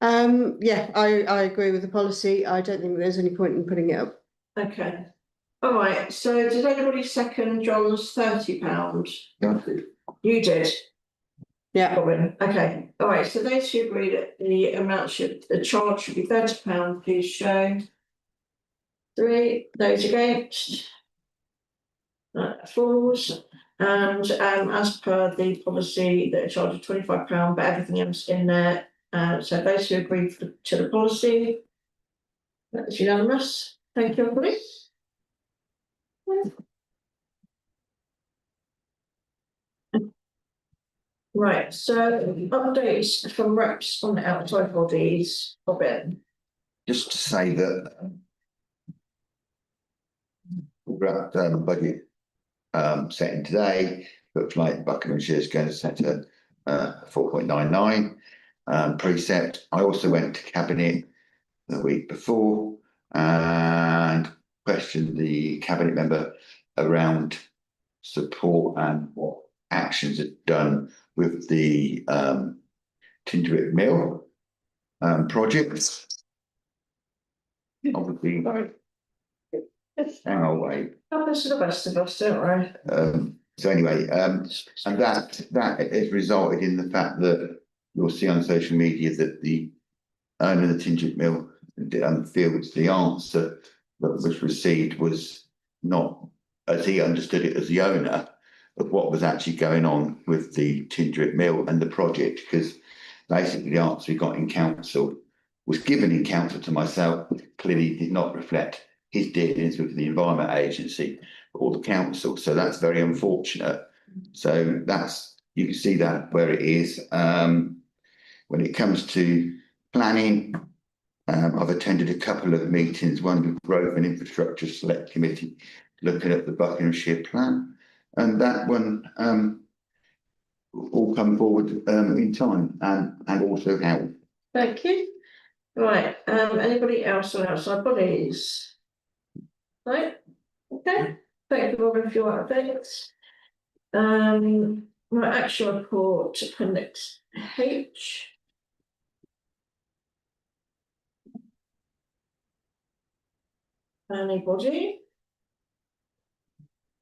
Yeah, I agree with the policy. I don't think there's any point in putting it up. Okay. All right, so did anybody second John's £30? Yeah. You did, Yeah. Robin. Okay, all right, so those who agree that the charge should be £30, please show. 3, those against. That falls, and as per the policy, that a charge of £25, but everything else in there. So those who agree to the policy, that's unanimous. Thank you, everybody. Right, so updates from reps on the outside bodies, Robin. Just to say that budget setting today, looks like Buckinghamshire is going to set a 4.99 precept. I also went to cabinet the week before and questioned the cabinet member around support and what actions are done with the Tinderwick Mill projects. Obviously, hang on, wait. Happens to the best of us, don't we? So anyway, and that has resulted in the fact that you'll see on social media that the owner of the Tinderwick Mill feels the answer that was received was not as he understood it as the owner of what was actually going on with the Tinderwick Mill and the project, because basically the answer we got in council was given in council to myself, clearly did not reflect his dealings with the Environment Agency or the council. So that's very unfortunate. So you can see that where it is. When it comes to planning, I've attended a couple of meetings, one with Growth and Infrastructure Select Committee, looking at the Buckinghamshire plan, and that one all come forward in time and also help. Thank you. Right, anybody else on outside bodies? Right, okay, thank you, Robin, for your updates. My action report, appendix H. Anybody?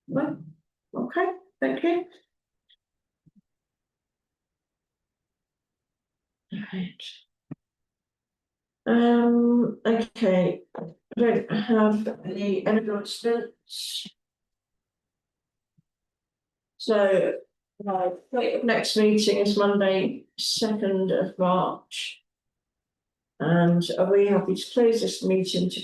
No? Okay, thank you. Right. Okay, I don't have any announcements. So, next meeting is Monday, 2nd of March. And are we happy to close this meeting today?